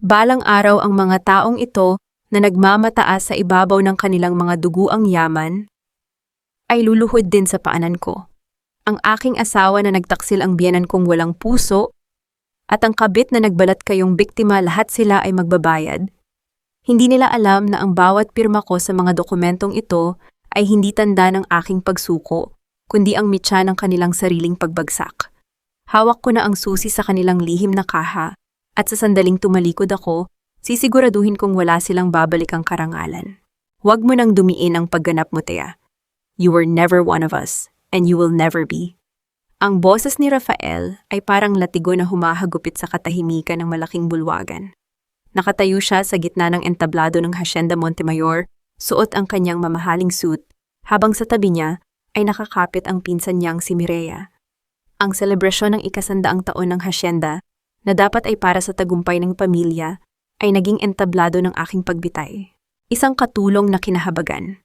Balang araw ang mga taong ito na nagmamataas sa ibabaw ng kanilang mga duguang yaman ay luluhod din sa paanan ko. Ang aking asawa na nagtaksil ang biyenan kong walang puso at ang kabit na nagbalat kayong biktima, lahat sila ay magbabayad. Hindi nila alam na ang bawat pirma ko sa mga dokumentong ito ay hindi tanda ng aking pagsuko, kundi ang mitya ng kanilang sariling pagbagsak. Hawak ko na ang susi sa kanilang lihim na kaha at sa sandaling tumalikod ako, sisiguraduhin kong wala silang babalik ang karangalan. Huwag mo nang dumiin ang pagganap mo, Thea. You were never one of us, and you will never be. Ang boses ni Rafael ay parang latigo na humahagupit sa katahimikan ng malaking bulwagan. Nakatayo siya sa gitna ng entablado ng Hacienda Montemayor, suot ang kanyang mamahaling suit, habang sa tabi niya ay nakakapit ang pinsan niyang si Mireya. Ang selebrasyon ng ikasandaang taon ng Hacienda, na dapat ay para sa tagumpay ng pamilya, ay naging entablado ng aking pagbitay. Isang katulong na kinahabagan.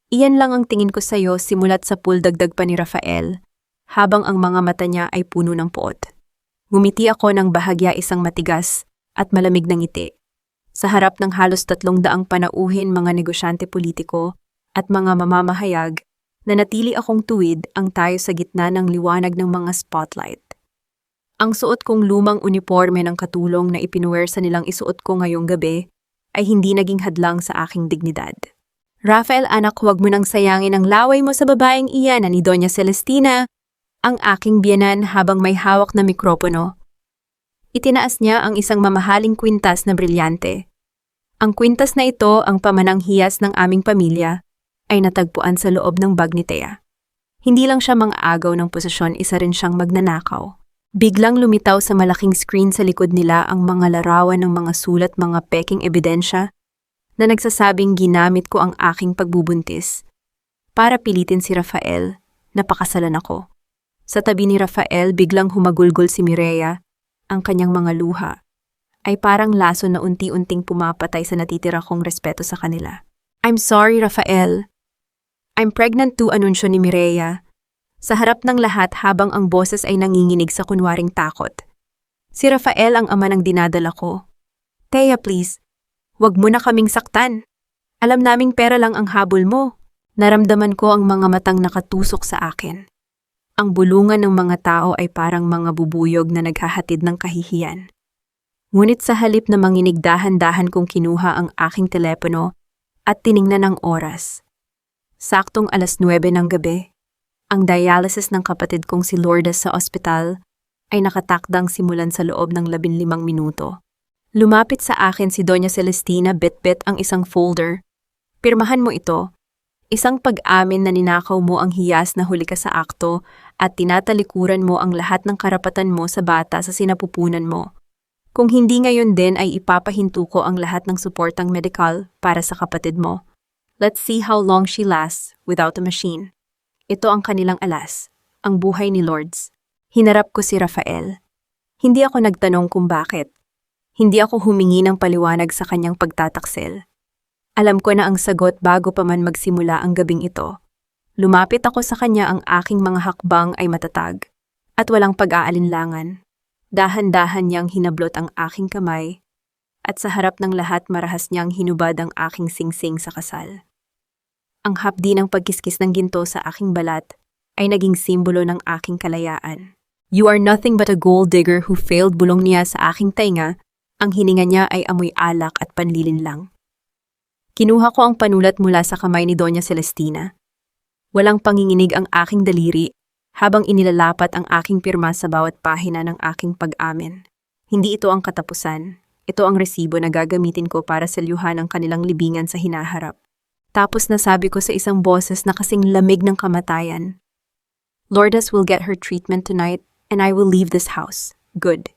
Iyan lang ang tingin ko sa'yo simulat sa pool, dagdag pa ni Rafael, habang ang mga mata niya ay puno ng puot. Ngumiti ako ng bahagya, isang matigas at malamig na ngiti. Sa harap ng halos 300 panauhin, mga negosyante politiko at mga mamamahayag, nanatili akong tuwid ang tayo sa gitna ng liwanag ng mga spotlight. Ang suot kong lumang uniforme ng katulong na ipinuwersa nilang isuot ko ngayong gabi ay hindi naging hadlang sa aking dignidad. Rafael, anak, huwag mo nang sayangin ang laway mo sa babaeng iyan na ni Doña Celestina, ang aking biyenan, habang may hawak na mikropono. Itinaas niya ang isang mamahaling kwintas na brilyante. Ang kwintas na ito, ang pamanang hiyas ng aming pamilya, ay natagpuan sa loob ng bag ni Thea. Hindi lang siya mang-agaw ng posisyon, isa rin siyang magnanakaw. Biglang lumitaw sa malaking screen sa likod nila ang mga larawan ng mga sulat, mga peking ebidensya na nagsasabing ginamit ko ang aking pagbubuntis para pilitin si Rafael na pakasalan ako. Sa tabi ni Rafael, biglang humagulgol si Mireya. Ang kanyang mga luha ay parang laso na unti-unting pumapatay sa natitira kong respeto sa kanila. I'm sorry, Rafael. I'm pregnant too, anunsyo ni Mireya, sa harap ng lahat habang ang boses ay nanginginig sa kunwaring takot. Si Rafael ang ama ng dinadala ko. Thea, please, wag mo na kaming saktan. Alam naming pera lang ang habol mo. Naramdaman ko ang mga matang nakatusok sa akin. Ang bulungan ng mga tao ay parang mga bubuyog na naghahatid ng kahihiyan. Ngunit sa halip na manginig, dahan-dahan kong kinuha ang aking telepono at tiningnan ang oras. Saktong 9:00 ng gabi. Ang dialysis ng kapatid kong si Lourdes sa ospital ay nakatakdang simulan sa loob ng 15 minuto. Lumapit sa akin si Doña Celestina, bit-bit ang isang folder. Pirmahan mo ito. Isang pag-amin na ninakaw mo ang hiyas na huli ka sa akto at tinatalikuran mo ang lahat ng karapatan mo sa bata sa sinapupunan mo. Kung hindi ngayon din ay ipapahinto ko ang lahat ng suportang medikal para sa kapatid mo. Let's see how long she lasts without a machine. Ito ang kanilang alas, ang buhay ni Lourdes. Hinarap ko si Rafael. Hindi ako nagtanong kung bakit. Hindi ako humingi ng paliwanag sa kanyang pagtataksil. Alam ko na ang sagot bago pa man magsimula ang gabing ito. Lumapit ako sa kanya, ang aking mga hakbang ay matatag at walang pag-aalinlangan. Dahan-dahan niyang hinablot ang aking kamay at sa harap ng lahat marahas niyang hinubad ang aking singsing sa kasal. Ang hapdi ng pagkiskis ng ginto sa aking balat ay naging simbolo ng aking kalayaan. You are nothing but a gold digger who failed, bulong niya sa aking tainga. Ang hininga niya ay amoy alak at panlilin lang. Kinuha ko ang panulat mula sa kamay ni Doña Celestina. Walang panginginig ang aking daliri habang inilalapat ang aking pirma sa bawat pahina ng aking pag-amin. Hindi ito ang katapusan. Ito ang resibo na gagamitin ko para selyuhan ang kanilang libingan sa hinaharap. Tapos nasabi ko sa isang boses na kasing lamig ng kamatayan, Lourdes will get her treatment tonight and I will leave this house. Good.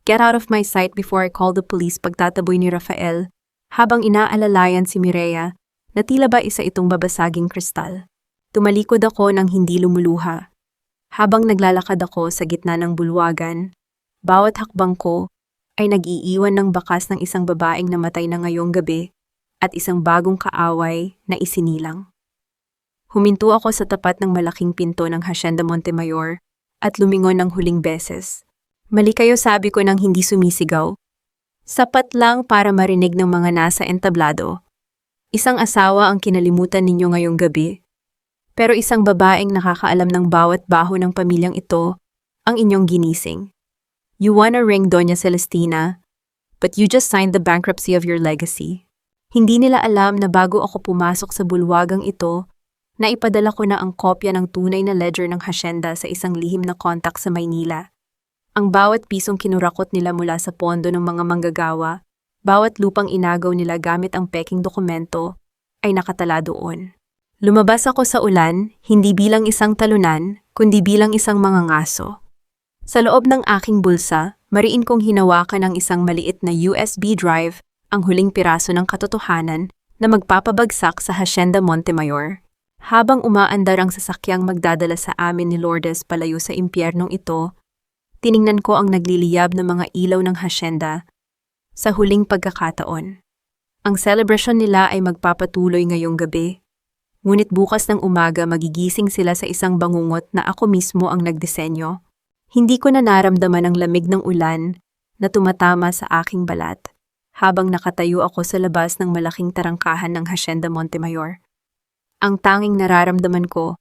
Get out of my sight before I call the police, pagtataboy ni Rafael habang inaalalayan si Mireya na tila ba isa itong babasaging kristal. Tumalikod ako nang hindi lumuluha. Habang naglalakad ako sa gitna ng bulwagan, bawat hakbang ko ay nag-iiwan ng bakas ng isang babaeng namatay na ngayong gabi at isang bagong kaaway na isinilang. Huminto ako sa tapat ng malaking pinto ng Hacienda Montemayor at lumingon ng huling beses. Mali kayo, sabi ko nang hindi sumisigaw. Sapat lang para marinig ng mga nasa entablado. Isang asawa ang kinalimutan ninyo ngayong gabi. Pero isang babaeng nakakaalam ng bawat baho ng pamilyang ito ang inyong ginising. You wanna ring Doña Celestina, but you just signed the bankruptcy of your legacy. Hindi nila alam na bago ako pumasok sa bulwagang ito, na ipadala ko na ang kopya ng tunay na ledger ng hasyenda sa isang lihim na kontak sa Maynila. Ang bawat pisong kinurakot nila mula sa pondo ng mga manggagawa, bawat lupang inagaw nila gamit ang peking dokumento, ay nakatala doon. Lumabas ako sa ulan, hindi bilang isang talunan, kundi bilang isang mangangaso. Sa loob ng aking bulsa, mariin kong hinawakan ang isang maliit na USB drive, ang huling piraso ng katotohanan na magpapabagsak sa Hacienda Montemayor. Habang umaandar ang sasakyang magdadala sa amin ni Lourdes palayo sa impyernong ito, tiningnan ko ang nagliliyab na mga ilaw ng hasyenda sa huling pagkakataon. Ang selebrasyon nila ay magpapatuloy ngayong gabi, ngunit bukas ng umaga magigising sila sa isang bangungot na ako mismo ang nagdisenyo. Hindi ko na naramdaman ang lamig ng ulan na tumatama sa aking balat habang nakatayo ako sa labas ng malaking tarangkahan ng Hacienda Montemayor. Ang tanging nararamdaman ko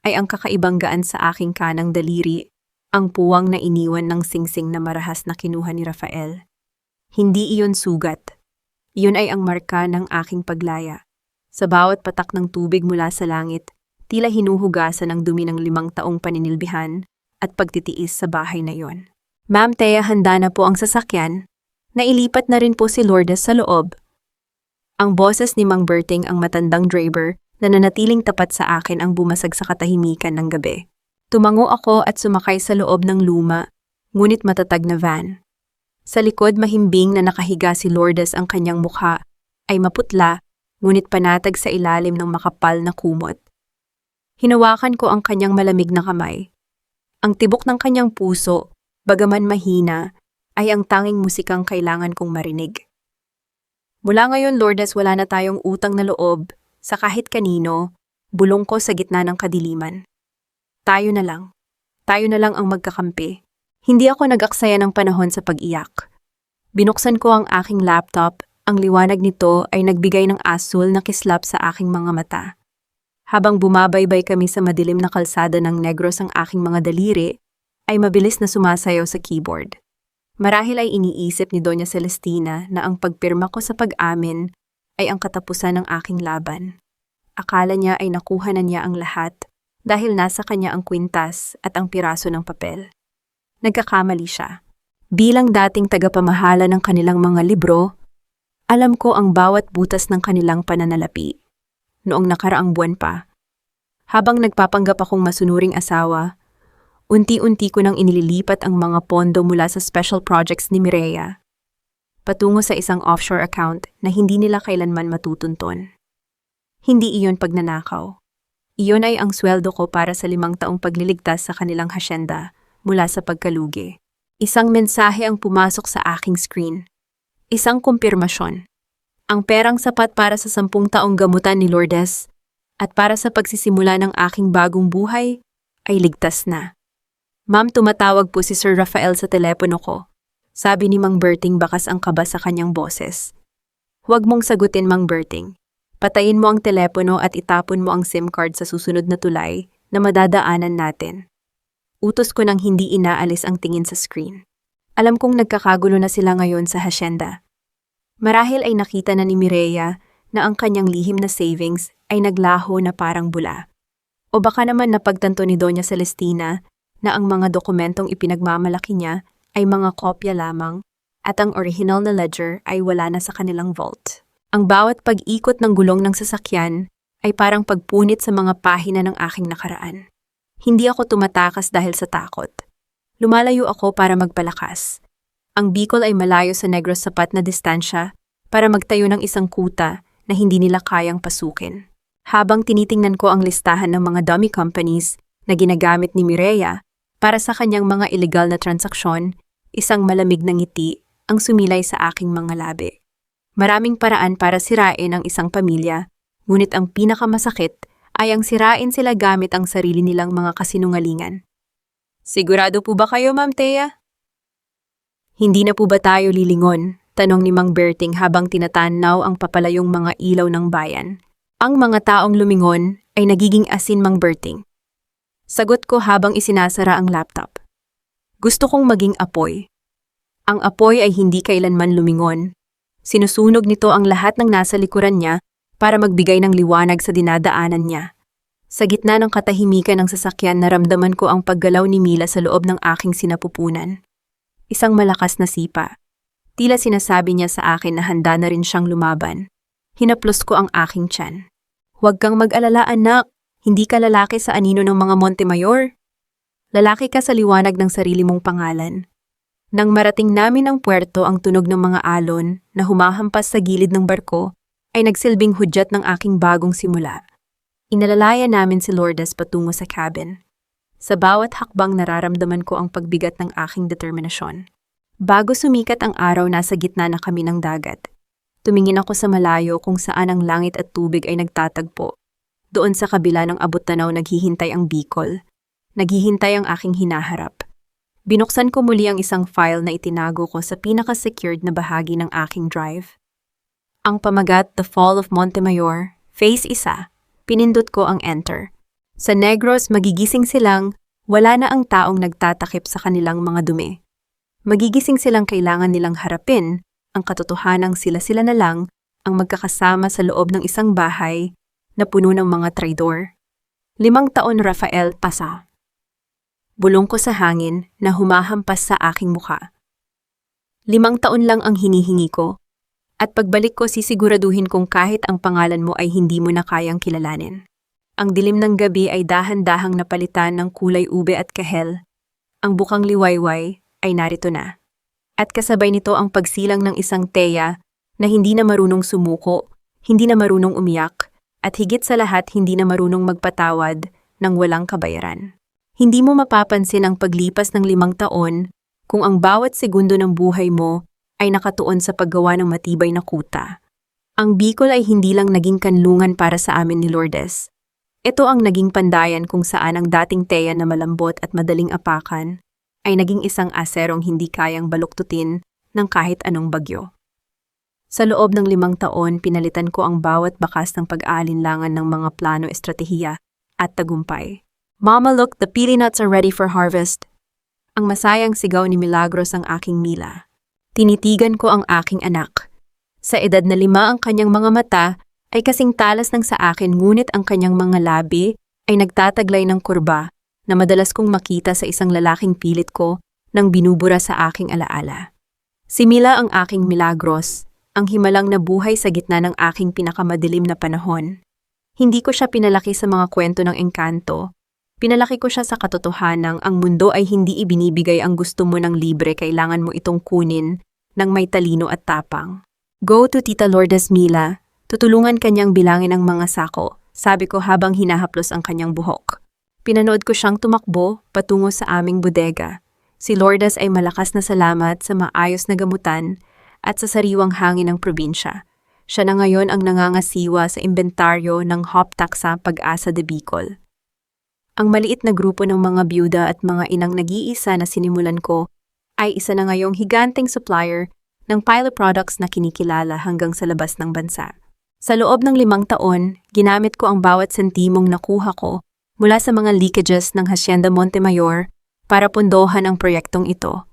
ay ang kakaibang gaan sa aking kanang daliri, ang puwang na iniwan ng singsing na marahas na kinuha ni Rafael. Hindi iyon sugat. Iyon ay ang marka ng aking paglaya. Sa bawat patak ng tubig mula sa langit, tila hinuhugasan ang dumi ng 5 taong paninilbihan at pagtitiis sa bahay na iyon. Ma'am Thea, handa na po ang sasakyan. Nailipat na rin po si Lourdes sa loob. Ang boses ni Mang Berting, ang matandang driver na nanatiling tapat sa akin, ang bumasag sa katahimikan ng gabi. Tumango ako at sumakay sa loob ng luma, ngunit matatag na van. Sa likod mahimbing na nakahiga si Lourdes, ang kanyang mukha ay maputla, ngunit panatag sa ilalim ng makapal na kumot. Hinawakan ko ang kanyang malamig na kamay. Ang tibok ng kanyang puso, bagaman mahina, ay ang tanging musikang kailangan kong marinig. Mula ngayon, Lourdes, wala na tayong utang na loob sa kahit kanino, bulong ko sa gitna ng kadiliman. Tayo na lang. Tayo na lang ang magkakampi. Hindi ako nag-aksaya ng panahon sa pag-iyak. Binuksan ko ang aking laptop, ang liwanag nito ay nagbigay ng asul na kislap sa aking mga mata. Habang bumabaybay kami sa madilim na kalsada ng negros ang aking mga daliri, ay mabilis na sumasayaw sa keyboard. Marahil ay iniisip ni Doña Celestina na ang pagpirma ko sa pag-amin ay ang katapusan ng aking laban. Akala niya ay nakuha na niya ang lahat dahil nasa kanya ang kwintas at ang piraso ng papel. Nagkakamali siya. Bilang dating tagapamahala ng kanilang mga libro, alam ko ang bawat butas ng kanilang pananalapi. Noong nakaraang buwan pa, habang nagpapanggap akong masunuring asawa, unti-unti ko nang inililipat ang mga pondo mula sa special projects ni Mireya patungo sa isang offshore account na hindi nila kailanman matutunton. Hindi iyon pagnanakaw. Iyon ay ang sweldo ko para sa 5 taong pagliligtas sa kanilang hasyenda mula sa pagkalugi. Isang mensahe ang pumasok sa aking screen. Isang kumpirmasyon. Ang perang sapat para sa 10 taong gamutan ni Lourdes at para sa pagsisimula ng aking bagong buhay ay ligtas na. Ma'am, tumatawag po si Sir Rafael sa telepono ko. Sabi ni Mang Berting, bakas ang kaba sa kanyang boses. Huwag mong sagutin, Mang Berting. Patayin mo ang telepono at itapon mo ang SIM card sa susunod na tulay na madadaanan natin. Utos ko nang hindi inaalis ang tingin sa screen. Alam kong nagkakagulo na sila ngayon sa hasyenda. Marahil ay nakita na ni Mireya na ang kanyang lihim na savings ay naglaho na parang bula. O baka naman napagtanto ni Doña Celestina na ang mga dokumentong ipinagmamalaki niya ay mga kopya lamang at ang original na ledger ay wala na sa kanilang vault. Ang bawat pag-ikot ng gulong ng sasakyan ay parang pagpunit sa mga pahina ng aking nakaraan. Hindi ako tumatakas dahil sa takot. Lumalayo ako para magpalakas. Ang Bicol ay malayo sa Negros sapat na distansya para magtayo ng isang kuta na hindi nila kayang pasukin. Habang tinitingnan ko ang listahan ng mga dummy companies na ginagamit ni Mireya para sa kanyang mga illegal na transaksyon, isang malamig na ngiti ang sumilay sa aking mga labi. Maraming paraan para sirain ang isang pamilya, ngunit ang pinakamasakit ay ang sirain sila gamit ang sarili nilang mga kasinungalingan. Sigurado po ba kayo, Ma'am Thea? Hindi na po ba tayo lilingon Tanong ni Mang Berting habang tinatanaw ang papalayong mga ilaw ng bayan. Ang mga taong lumingon ay nagiging asin, Mang Berting. Sagot ko habang isinasara ang laptop. Gusto kong maging apoy. Ang apoy ay hindi kailanman lumingon. Sinusunog nito ang lahat ng nasa likuran niya para magbigay ng liwanag sa dinadaanan niya. Sa gitna ng katahimikan ng sasakyan, naramdaman ko ang paggalaw ni Mila sa loob ng aking sinapupunan. Isang malakas na sipa. Tila sinasabi niya sa akin na handa na rin siyang lumaban. Hinaplos ko ang aking tiyan. Huwag kang mag-alala, anak. Hindi ka lalaki sa anino ng mga Montemayor. Lalaki ka sa liwanag ng sarili mong pangalan. Nang marating namin ang puerto, ang tunog ng mga alon na humahampas sa gilid ng barko ay nagsilbing hudyat ng aking bagong simula. Inalalaya namin si Lourdes patungo sa cabin. Sa bawat hakbang nararamdaman ko ang pagbigat ng aking determinasyon. Bago sumikat ang araw, nasa gitna na kami ng dagat. Tumingin ako sa malayo kung saan ang langit at tubig ay nagtatagpo. Doon sa kabila ng abot-tanaw naghihintay ang Bicol. Naghihintay ang aking hinaharap. Binuksan ko muli ang isang file na itinago ko sa pinaka-secured na bahagi ng aking drive. Ang pamagat, The Fall of Montemayor, Phase 1. Pinindot ko ang enter. Sa Negros, magigising silang wala na ang taong nagtatakip sa kanilang mga dumi. Magigising silang kailangan nilang harapin ang katotohanang sila-sila na lang ang magkakasama sa loob ng isang bahay na puno ng mga traidor. 5 taon, Rafael Pasa. Bulong ko sa hangin na humahampas sa aking mukha. 5 taon lang ang hinihingi ko, at pagbalik ko sisiguraduhin kung kahit ang pangalan mo ay hindi mo na kayang kilalanin. Ang dilim ng gabi ay dahan-dahang napalitan ng kulay ube at kahel. Ang bukang liwayway ay narito na. At kasabay nito ang pagsilang ng isang teya na hindi na marunong sumuko, hindi na marunong umiyak, at higit sa lahat hindi na marunong magpatawad ng walang kabayaran. Hindi mo mapapansin ang paglipas ng 5 taon kung ang bawat segundo ng buhay mo ay nakatuon sa paggawa ng matibay na kuta. Ang Bicol ay hindi lang naging kanlungan para sa amin ni Lourdes. Ito ang naging pandayan kung saan ang dating teya na malambot at madaling apakan ay naging isang aserong hindi kayang baluktutin ng kahit anong bagyo. Sa loob ng 5 taon, pinalitan ko ang bawat bakas ng pag-aalinlangan ng mga plano, estratehiya at tagumpay. Mama, look, the pili nuts are ready for harvest. Ang masayang sigaw ni Milagros ang aking Mila. Tinitigan ko ang aking anak. Sa edad na 5 ang kanyang mga mata ay kasing talas ng sa akin, ngunit ang kanyang mga labi ay nagtataglay ng kurba na madalas kong makita sa isang lalaking pilit ko nang binubura sa aking alaala. Si Mila ang aking Milagros, ang himalang na buhay sa gitna ng aking pinakamadilim na panahon. Hindi ko siya pinalaki sa mga kwento ng engkanto. Pinalaki ko siya sa katotohanang ang mundo ay hindi ibinibigay ang gusto mo ng libre, kailangan mo itong kunin ng may talino at tapang. Go to Tita Lourdes, Mila. Tutulungan kanyang bilangin ang mga sako, sabi ko habang hinahaplos ang kanyang buhok. Pinanood ko siyang tumakbo patungo sa aming bodega. Si Lourdes ay malakas na salamat sa maayos na gamutan at sa sariwang hangin ng probinsya. Siya na ngayon ang nangangasiwa sa inventaryo ng Hop Taxa Pag-asa de Bicol. Ang maliit na grupo ng mga byuda at mga inang nag-iisa na sinimulan ko ay isa na ngayong higanteng supplier ng pilot products na kinikilala hanggang sa labas ng bansa. Sa loob ng 5 taon, ginamit ko ang bawat sentimong nakuha ko mula sa mga leakages ng Hacienda Montemayor para pundohan ang proyektong ito.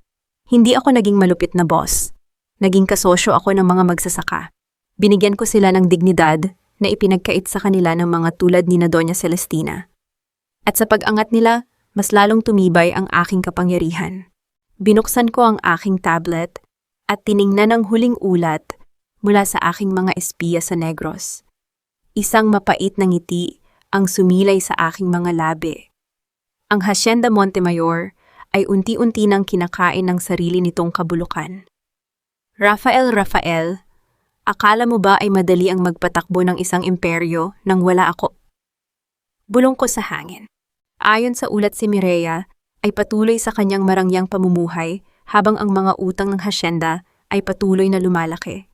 Hindi ako naging malupit na boss. Naging kasosyo ako ng mga magsasaka. Binigyan ko sila ng dignidad na ipinagkait sa kanila ng mga tulad ni na Doña Celestina. At sa pag-angat nila, mas lalong tumibay ang aking kapangyarihan. Binuksan ko ang aking tablet at tiningnan ang huling ulat mula sa aking mga espiya sa Negros. Isang mapait na ngiti ang sumilay sa aking mga labi. Ang Hacienda Montemayor ay unti-unti nang kinakain ng sarili nitong kabulukan. Rafael, akala mo ba ay madali ang magpatakbo ng isang imperyo nang wala ako? Bulong ko sa hangin. Ayon sa ulat, si Mireya ay patuloy sa kanyang marangyang pamumuhay habang ang mga utang ng hacienda ay patuloy na lumalaki.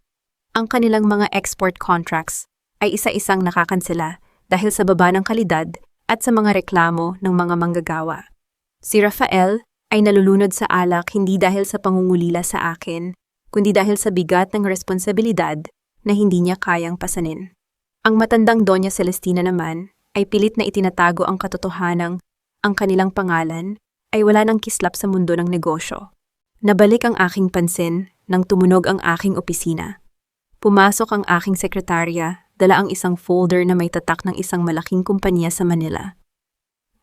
Ang kanilang mga export contracts ay isa-isang nakakansela dahil sa baba ng kalidad at sa mga reklamo ng mga manggagawa. Si Rafael ay nalulunod sa alak hindi dahil sa pangungulila sa akin, kundi dahil sa bigat ng responsibilidad na hindi niya kayang pasanin. Ang matandang Doña Celestina naman ay pilit na itinatago ang katotohanang ang kanilang pangalan ay wala ng kislap sa mundo ng negosyo. Nabalik ang aking pansin nang tumunog ang aking opisina. Pumasok ang aking sekretarya, dala ang isang folder na may tatak ng isang malaking kumpanya sa Manila.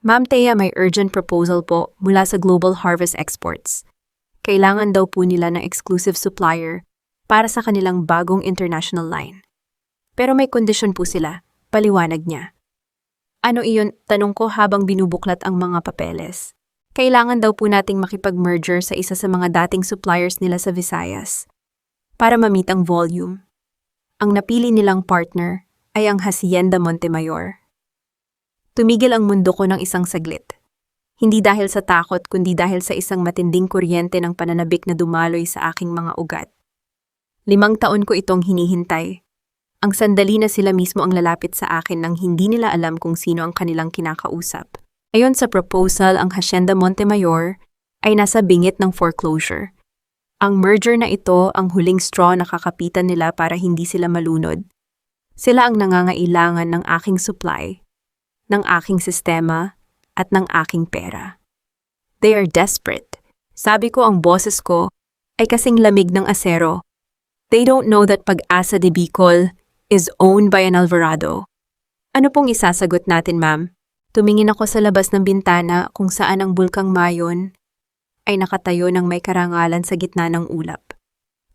Ma'am Thea, may urgent proposal po mula sa Global Harvest Exports. Kailangan daw po nila ng exclusive supplier para sa kanilang bagong international line. Pero may kondisyon po sila, paliwanag niya. Ano iyon? Tanong ko habang binubuklat ang mga papeles. Kailangan daw po nating makipag-merger sa isa sa mga dating suppliers nila sa Visayas para ma-meet ang volume. Ang napili nilang partner ay ang Hacienda Montemayor. Tumigil ang mundo ko ng isang saglit. Hindi dahil sa takot kundi dahil sa isang matinding kuryente ng pananabik na dumaloy sa aking mga ugat. 5 taon ko itong hinihintay. Ang sandali na sila mismo ang lalapit sa akin nang hindi nila alam kung sino ang kanilang kinakausap. Ayon sa proposal, ang Hacienda Montemayor ay nasa bingit ng foreclosure. Ang merger na ito ang huling straw na kakapitan nila para hindi sila malunod. Sila ang nangangailangan ng aking supply, ng aking sistema, at ng aking pera. They are desperate. Sabi ko, ang boses ko ay kasing lamig ng asero. They don't know that Pag-asa de Bicol is owned by an Alvarado. Ano pong isasagot natin, ma'am? Tumingin ako sa labas ng bintana kung saan ang bulkang Mayon ay nakatayo ng may karangalan sa gitna ng ulap.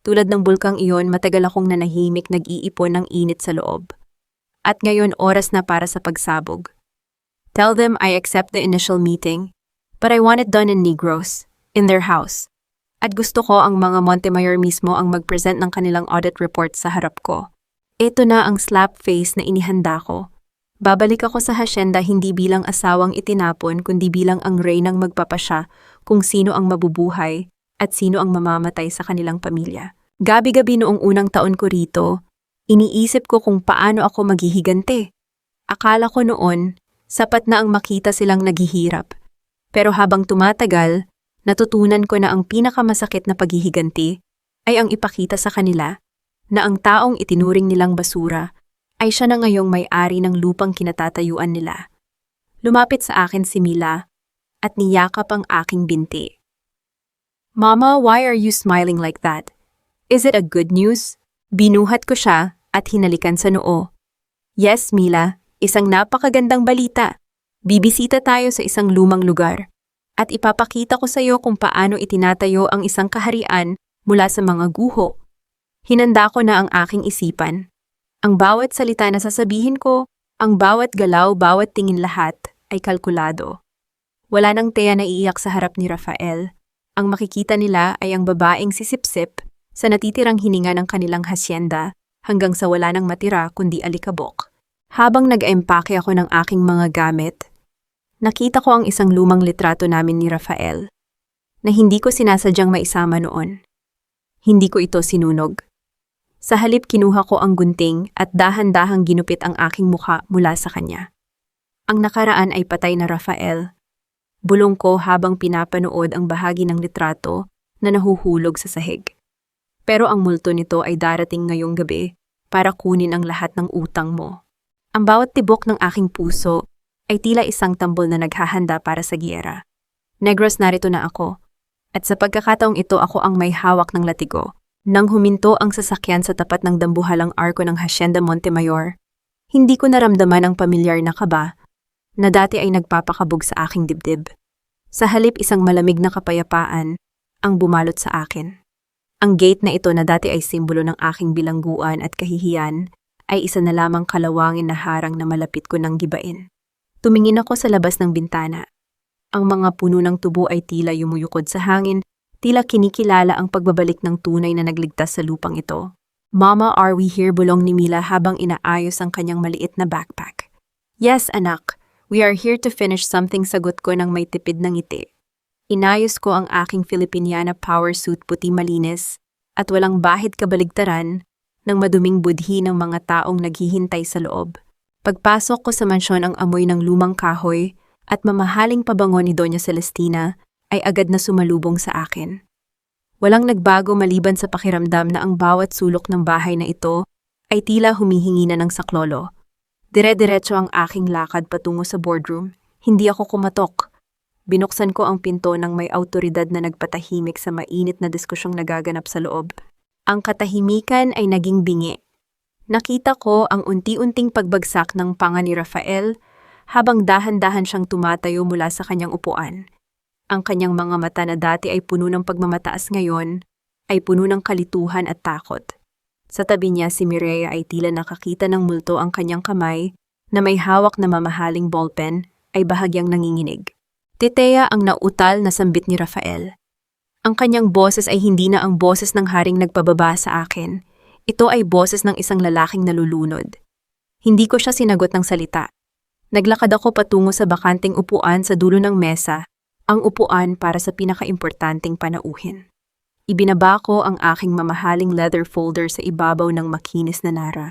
Tulad ng bulkang iyon, matagal akong nanahimik nag-iipon ng init sa loob. At ngayon oras na para sa pagsabog. Tell them I accept the initial meeting, but I want it done in Negros, in their house. At gusto ko ang mga Montemayor mismo ang mag-present ng kanilang audit report sa harap ko. Ito na ang slap face na inihanda ko. Babalik ako sa hacienda hindi bilang asawang itinapon kundi bilang ang reynang magpapasya kung sino ang mabubuhay at sino ang mamamatay sa kanilang pamilya. Gabi-gabi noong unang taon ko rito, iniisip ko kung paano ako maghihigante. Akala ko noon, sapat na ang makita silang naghihirap. Pero habang tumatagal, natutunan ko na ang pinakamasakit na paghihiganti ay ang ipakita sa kanila na ang taong itinuring nilang basura ay siya na ngayong may-ari ng lupang kinatatayuan nila. Lumapit sa akin si Mila at niyakap ang aking binti. Mama, why are you smiling like that? Is it a good news? Binuhat ko siya at hinalikan sa noo. Yes, Mila, isang napakagandang balita. Bibisita tayo sa isang lumang lugar at ipapakita ko sa iyo kung paano itinatayo ang isang kaharian mula sa mga guho. Hinanda ko na ang aking isipan. Ang bawat salita na sasabihin ko, ang bawat galaw, bawat tingin lahat ay kalkulado. Wala nang Thea na iiyak sa harap ni Rafael. Ang makikita nila ay ang babaeng sisipsip sa natitirang hininga ng kanilang hacienda hanggang sa wala nang matira kundi alikabok. Habang nag-empake ako ng aking mga gamit, nakita ko ang isang lumang litrato namin ni Rafael na hindi ko sinasadyang maisama noon. Hindi ko ito sinunog. Sa halip kinuha ko ang gunting at dahan-dahang ginupit ang aking mukha mula sa kanya. Ang nakaraan ay patay na Rafael. Bulong ko habang pinapanood ang bahagi ng litrato na nahuhulog sa sahig. Pero ang multo nito ay darating ngayong gabi para kunin ang lahat ng utang mo. Ang bawat tibok ng aking puso ay tila isang tambol na naghahanda para sa giyera. Negros, narito na ako. At sa pagkakataong ito ako ang may hawak ng latigo. Nang huminto ang sasakyan sa tapat ng dambuhalang arko ng Hacienda Montemayor, hindi ko naramdaman ang pamilyar na kaba na dati ay nagpapakabog sa aking dibdib. Sa halip isang malamig na kapayapaan ang bumalot sa akin. Ang gate na ito na dati ay simbolo ng aking bilangguan at kahihiyan ay isa na lamang kalawangin na harang na malapit ko nang gibain. Tumingin ako sa labas ng bintana. Ang mga puno ng tubo ay tila yumuyukod sa hangin. Tila kinikilala ang pagbabalik ng tunay na nagligtas sa lupang ito. Mama, are we here? Bulong ni Mila habang inaayos ang kanyang maliit na backpack. Yes, anak. We are here to finish something, sagot ko ng may tipid ng ngiti. Inayos ko ang aking Filipiniana power suit puti malinis at walang bahid kabaligtaran ng maduming budhi ng mga taong naghihintay sa loob. Pagpasok ko sa mansyon, ang amoy ng lumang kahoy at mamahaling pabango ni Doña Celestina ay agad na sumalubong sa akin. Walang nagbago maliban sa pakiramdam na ang bawat sulok ng bahay na ito ay tila humihingi na ng saklolo. Dire-diretso ang aking lakad patungo sa boardroom. Hindi ako kumatok. Binuksan ko ang pinto ng may awtoridad na nagpatahimik sa mainit na diskusyong nagaganap sa loob. Ang katahimikan ay naging bingi. Nakita ko ang unti-unting pagbagsak ng panga ni Rafael habang dahan-dahan siyang tumatayo mula sa kanyang upuan. Ang kanyang mga mata na dati ay puno ng pagmamataas ngayon ay puno ng kalituhan at takot. Sa tabi niya si Mireya ay tila nakakita ng multo ang kanyang kamay na may hawak na mamahaling ballpen ay bahagyang nanginginig. Titea ang nautal na sambit ni Rafael. Ang kanyang boses ay hindi na ang boses ng haring nagpababa sa akin. Ito ay boses ng isang lalaking nalulunod. Hindi ko siya sinagot ng salita. Naglakad ako patungo sa bakanting upuan sa dulo ng mesa, ang upuan para sa pinakaimportanteng panauhin. Ibinaba ko ang aking mamahaling leather folder sa ibabaw ng makinis na nara.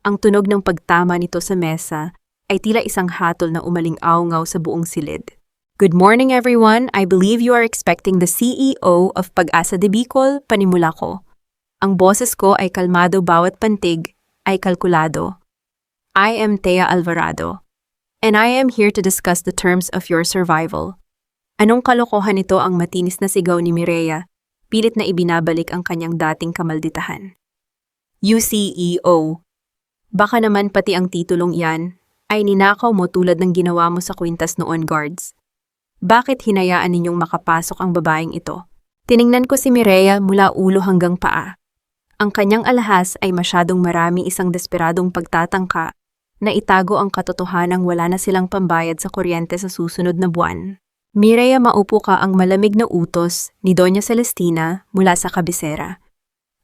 Ang tunog ng pagtama nito sa mesa ay tila isang hatol na umaling-awngaw sa buong silid. Good morning everyone, I believe you are expecting the CEO of Pag-asa de Bicol, panimula ko. Ang boses ko ay kalmado bawat pantig, ay kalkulado. I am Thea Alvarado, and I am here to discuss the terms of your survival. Anong kalokohan ito ang matinis na sigaw ni Mireya, pilit na ibinabalik ang kanyang dating kamalditahan. You CEO. Baka naman pati ang titulong iyan ay ninakaw mo tulad ng ginawa mo sa kwintas noon, guards. Bakit hinayaan ninyong makapasok ang babaeng ito? Tiningnan ko si Mireya mula ulo hanggang paa. Ang kanyang alahas ay masyadong marami isang desperadong pagtatangka na itago ang katotohanang wala na silang pambayad sa kuryente sa susunod na buwan. Mireya, maupo ka, ang malamig na utos ni Doña Celestina mula sa kabisera.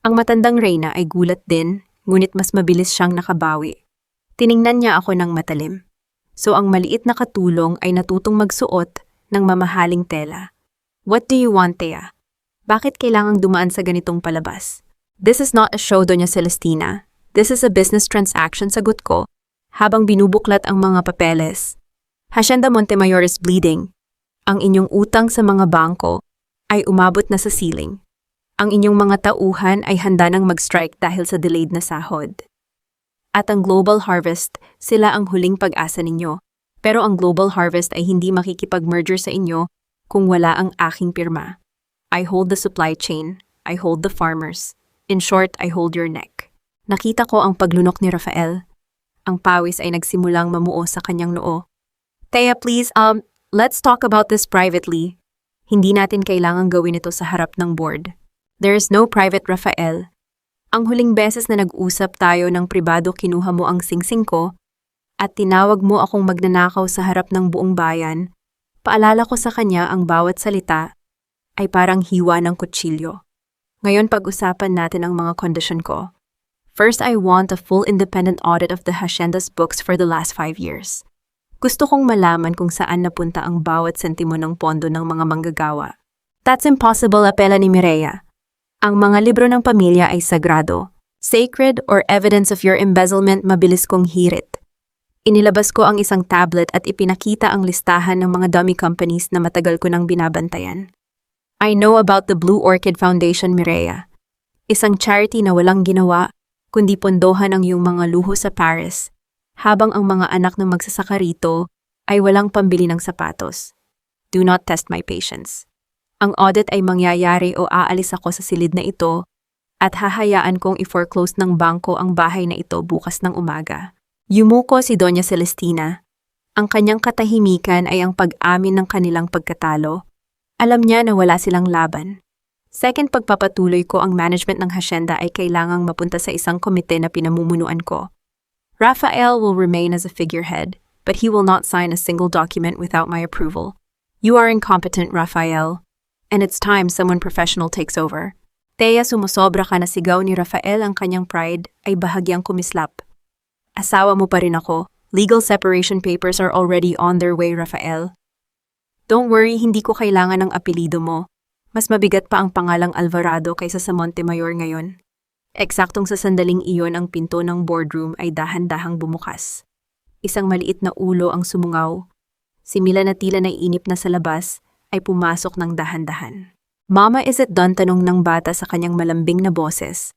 Ang matandang reyna ay gulat din, ngunit mas mabilis siyang nakabawi. Tiningnan niya ako ng matalim. So ang maliit na katulong ay natutong magsuot ng mamahaling tela. What do you want, Thea? Bakit kailangang dumaan sa ganitong palabas? This is not a show, Doña Celestina. This is a business transaction, sagot ko, habang binubuklat ang mga papeles. Hacienda Montemayor is bleeding. Ang inyong utang sa mga bangko ay umabot na sa ceiling. Ang inyong mga tauhan ay handa nang mag-strike dahil sa delayed na sahod. At ang Global Harvest, sila ang huling pag-asa ninyo. Pero ang Global Harvest ay hindi makikipag-merger sa inyo kung wala ang aking pirma. I hold the supply chain. I hold the farmers. In short, I hold your neck. Nakita ko ang paglunok ni Rafael. Ang pawis ay nagsimulang mamuo sa kanyang noo. Thea, please, let's talk about this privately. Hindi natin kailangang gawin ito sa harap ng board. There is no private, Rafael. Ang huling beses na nag-usap tayo ng pribado, kinuha mo ang singsing ko at tinawag mo akong magnanakaw sa harap ng buong bayan. Paalala ko sa kanya ang bawat salita ay parang hiwa ng kutsilyo. Ngayon pag-usapan natin ang mga kondisyon ko. First, I want a full independent audit of the Hacienda's books for the last 5 years. Gusto kong malaman kung saan napunta ang bawat sentimo ng pondo ng mga manggagawa. That's impossible, apela ni Mireya. Ang mga libro ng pamilya ay sagrado. Sacred or evidence of your embezzlement, mabilis kong hirit. Inilabas ko ang isang tablet at ipinakita ang listahan ng mga dummy companies na matagal ko nang binabantayan. I know about the Blue Orchid Foundation, Mireya. Isang charity na walang ginawa, kundi pondohan ang iyong mga luho sa Paris, habang ang mga anak ng magsasaka rito ay walang pambili ng sapatos. Do not test my patience. Ang audit ay mangyayari o aalis ako sa silid na ito at hahayaan kong i-foreclose ng bangko ang bahay na ito bukas ng umaga. Yumuko si Doña Celestina. Ang kanyang katahimikan ay ang pag-amin ng kanilang pagkatalo. Alam niya na wala silang laban. Second, pagpapatuloy ko ang management ng Hacienda ay kailangang mapunta sa isang komite na pinamumunuan ko. Rafael will remain as a figurehead, but he will not sign a single document without my approval. You are incompetent, Rafael, and it's time someone professional takes over. Thea, sumusobra ka na, sigaw ni Rafael. Ang kanyang pride ay bahagyang kumislap. Asawa mo pa rin ako. Legal separation papers are already on their way, Rafael. Don't worry, hindi ko kailangan ng apelido mo. Mas mabigat pa ang pangalang Alvarado kaysa sa Montemayor ngayon. Eksaktong sa sandaling iyon ang pinto ng boardroom ay dahan-dahang bumukas. Isang maliit na ulo ang sumungaw. Si Mila na tila naiinip na sa labas ay pumasok ng dahan-dahan. Mama, is it done? Tanong ng bata sa kanyang malambing na boses.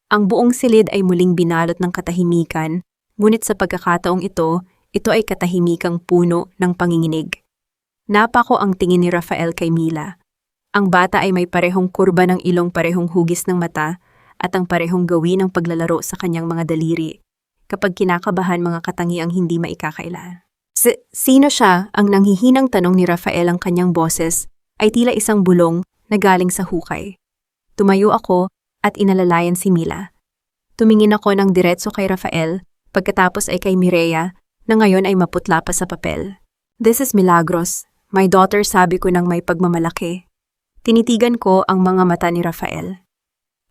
Ang buong silid ay muling binalot ng katahimikan, ngunit sa pagkakataong ito ay katahimikang puno ng panginginig. Napako ang tingin ni Rafael kay Mila. Ang bata ay may parehong kurba ng ilong, parehong hugis ng mata, at ang parehong gawin ng paglalaro sa kanyang mga daliri. Kapag kinakabahan, mga katangiang hindi maikakaila. Sino siya? Ang nanghihinang tanong ni Rafael. Ang kanyang boses ay tila isang bulong na galing sa hukay. Tumayo ako at inalalayan si Mila. Tumingin ako ng diretso kay Rafael, pagkatapos ay kay Mireya, na ngayon ay maputla pa sa papel. This is Milagros, my daughter, sabi ko ng may pagmamalaki. Tinitigan ko ang mga mata ni Rafael.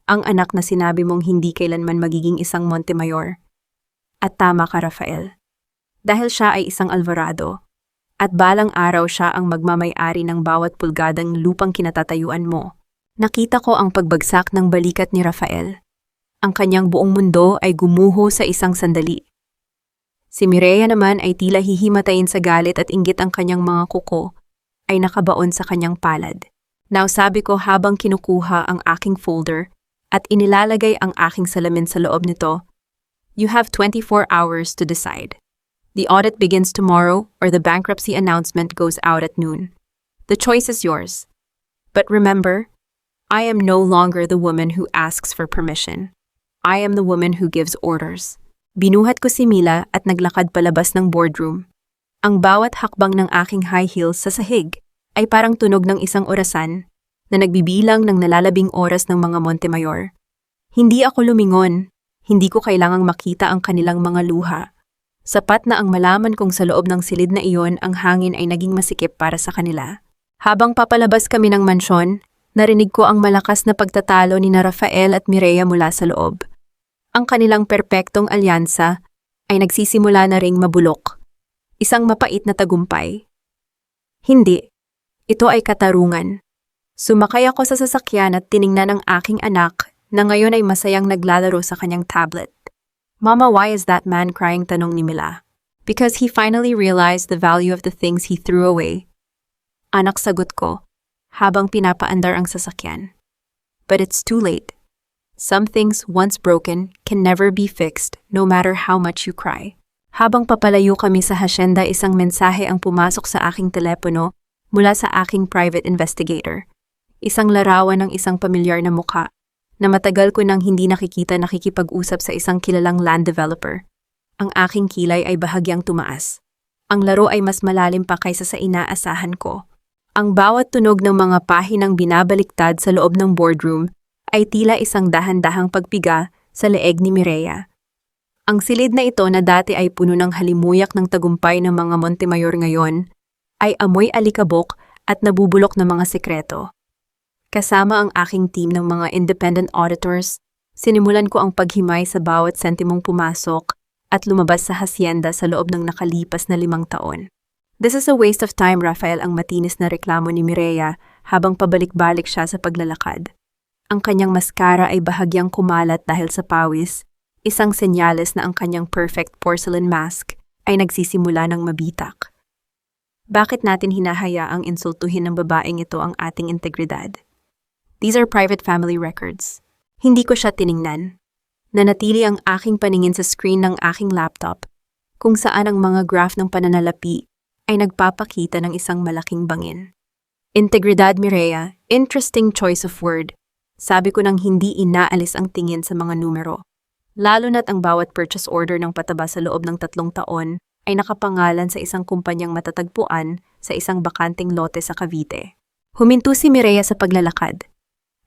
Ang anak na sinabi mong hindi kailanman magiging isang Montemayor. At tama ka, Rafael. Dahil siya ay isang Alvarado. At balang araw siya ang magmamay-ari ng bawat pulgadang lupang kinatatayuan mo. Nakita ko ang pagbagsak ng balikat ni Rafael. Ang kanyang buong mundo ay gumuho sa isang sandali. Si Mireya naman ay tila hihimatayin sa galit at inggit. Ang kanyang mga kuko ay nakabaon sa kanyang palad. Now, sabi ko habang kinukuha ang aking folder at inilalagay ang aking salamin sa loob nito, you have 24 hours to decide. The audit begins tomorrow or the bankruptcy announcement goes out at noon. The choice is yours. But remember, I am no longer the woman who asks for permission. I am the woman who gives orders. Binuhat ko si Mila at naglakad palabas ng boardroom. Ang bawat hakbang ng aking high heels sa sahig ay parang tunog ng isang orasan na nagbibilang ng nalalabing oras ng mga Montemayor. Hindi ako lumingon. Hindi ko kailangang makita ang kanilang mga luha. Sapat na ang malaman kong sa loob ng silid na iyon ang hangin ay naging masikip para sa kanila. Habang papalabas kami ng mansyon, narinig ko ang malakas na pagtatalo ni Rafael at Mireya mula sa loob. Ang kanilang perpektong alyansa ay nagsisimula na ring mabulok. Isang mapait na tagumpay. Hindi. Ito ay katarungan. Sumakay ako sa sasakyan at tiningnan ang aking anak na ngayon ay masayang naglalaro sa kanyang tablet. Mama, why is that man crying? Tanong ni Mila. Because he finally realized the value of the things he threw away. Anak, sagot ko, habang pinapaandar ang sasakyan. But it's too late. Some things once broken can never be fixed no matter how much you cry. Habang papalayo kami sa hasyenda, isang mensahe ang pumasok sa aking telepono mula sa aking private investigator. Isang larawan ng isang pamilyar na mukha na matagal ko nang hindi nakikipag-usap sa isang kilalang land developer. Ang aking kilay ay bahagyang tumaas. Ang laro ay mas malalim pa kaysa sa inaasahan ko. Ang bawat tunog ng mga pahinang binabaliktad sa loob ng boardroom ay tila isang dahan-dahang pagpiga sa leeg ni Mireya. Ang silid na ito na dati ay puno ng halimuyak ng tagumpay ng mga Montemayor ngayon ay amoy alikabok at nabubulok na mga sekreto. Kasama ang aking team ng mga independent auditors, sinimulan ko ang paghimay sa bawat sentimong pumasok at lumabas sa hasyenda sa loob ng nakalipas na 5 taon. This is a waste of time, Rafael, ang matinis na reklamo ni Mireya habang pabalik-balik siya sa paglalakad. Ang kanyang maskara ay bahagyang kumalat dahil sa pawis, isang senyales na ang kanyang perfect porcelain mask ay nagsisimula ng mabitak. Bakit natin hinahayaang insultuhin ng babaeng ito ang ating integridad? These are private family records. Hindi ko siya tiningnan. Nanatili ang aking paningin sa screen ng aking laptop, kung saan ang mga graph ng pananalapi ay nagpapakita ng isang malaking bangin. Integridad, Mireya, interesting choice of word. Sabi ko nang hindi inaalis ang tingin sa mga numero. Lalo na't ang bawat purchase order ng pataba sa loob ng 3 taon ay nakapangalan sa isang kumpanyang matatagpuan sa isang bakanting lote sa Cavite. Huminto si Mireya sa paglalakad.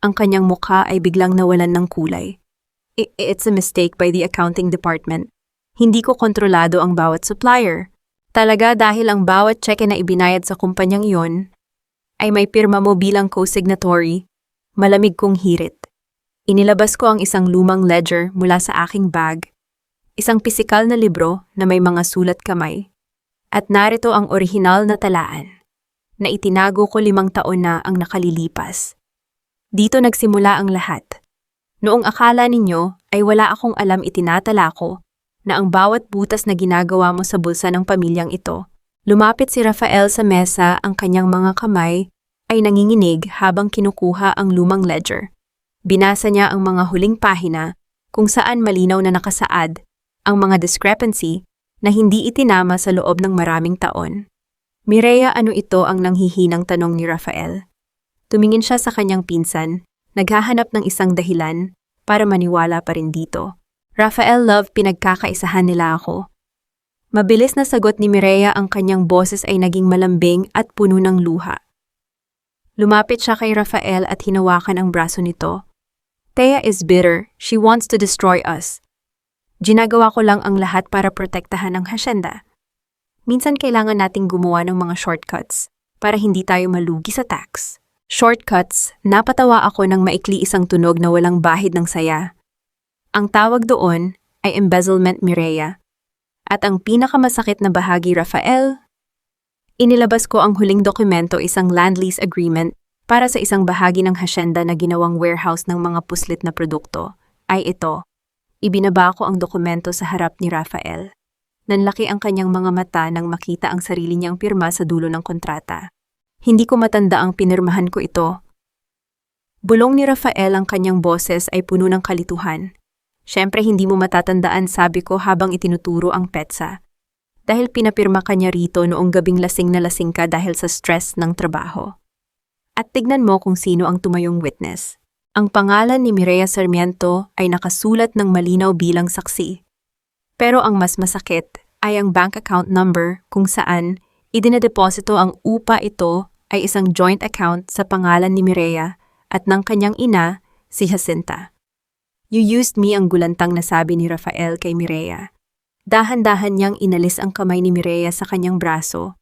Ang kanyang mukha ay biglang nawalan ng kulay. It's a mistake by the accounting department. Hindi ko kontrolado ang bawat supplier. Talaga dahil ang bawat cheque na ibinayad sa kumpanyang iyon ay may pirma mo bilang co-signatory, malamig kong hirit. Inilabas ko ang isang lumang ledger mula sa aking bag, isang pisikal na libro na may mga sulat kamay, at narito ang orihinal na talaan na itinago ko 5 taon na ang nakalilipas. Dito nagsimula ang lahat. Noong akala ninyo ay wala akong alam, itinatala ko na ang bawat butas na ginagawa mo sa bulsa ng pamilyang ito. Lumapit si Rafael sa mesa, ang kanyang mga kamay ay nanginginig habang kinukuha ang lumang ledger. Binasa niya ang mga huling pahina kung saan malinaw na nakasaad ang mga discrepancy na hindi itinama sa loob ng maraming taon. Mireya, ano ito ang nanghihinang tanong ni Rafael? Tumingin siya sa kanyang pinsan, naghahanap ng isang dahilan para maniwala pa rin dito. Rafael, love, pinagkakaisahan nila ako. Mabilis na sagot ni Mireya, ang kanyang boses ay naging malambing at puno ng luha. Lumapit siya kay Rafael at hinawakan ang braso nito. Thea is bitter. She wants to destroy us. Ginagawa ko lang ang lahat para protektahan ang hasyenda. Minsan kailangan nating gumawa ng mga shortcuts para hindi tayo malugi sa tax. Shortcuts, napatawa ako ng maikli isang tunog na walang bahid ng saya. Ang tawag doon ay embezzlement, Mireya. At ang pinakamasakit na bahagi, Rafael, inilabas ko ang huling dokumento, isang land lease agreement para sa isang bahagi ng hasyenda na ginawang warehouse ng mga puslit na produkto. Ay ito, ibinaba ko ang dokumento sa harap ni Rafael. Nanlaki ang kanyang mga mata nang makita ang sarili niyang pirma sa dulo ng kontrata. Hindi ko matanda ang pinirmahan ko ito. Bulong ni Rafael, ang kanyang boses ay puno ng kalituhan. Siyempre hindi mo matatandaan, sabi ko habang itinuturo ang petsa. Dahil pinapirma ka niya rito noong gabing lasing na lasing ka dahil sa stress ng trabaho. At tignan mo kung sino ang tumayong witness. Ang pangalan ni Mireya Sarmiento ay nakasulat ng malinaw bilang saksi. Pero ang mas masakit ay ang bank account number kung saan idinadeposito ang upa. Ito ay isang joint account sa pangalan ni Mireya at ng kanyang ina, si Jacinta. You used me, ang gulantang nasabi ni Rafael kay Mireya. Dahan-dahan niyang inalis ang kamay ni Mireya sa kanyang braso.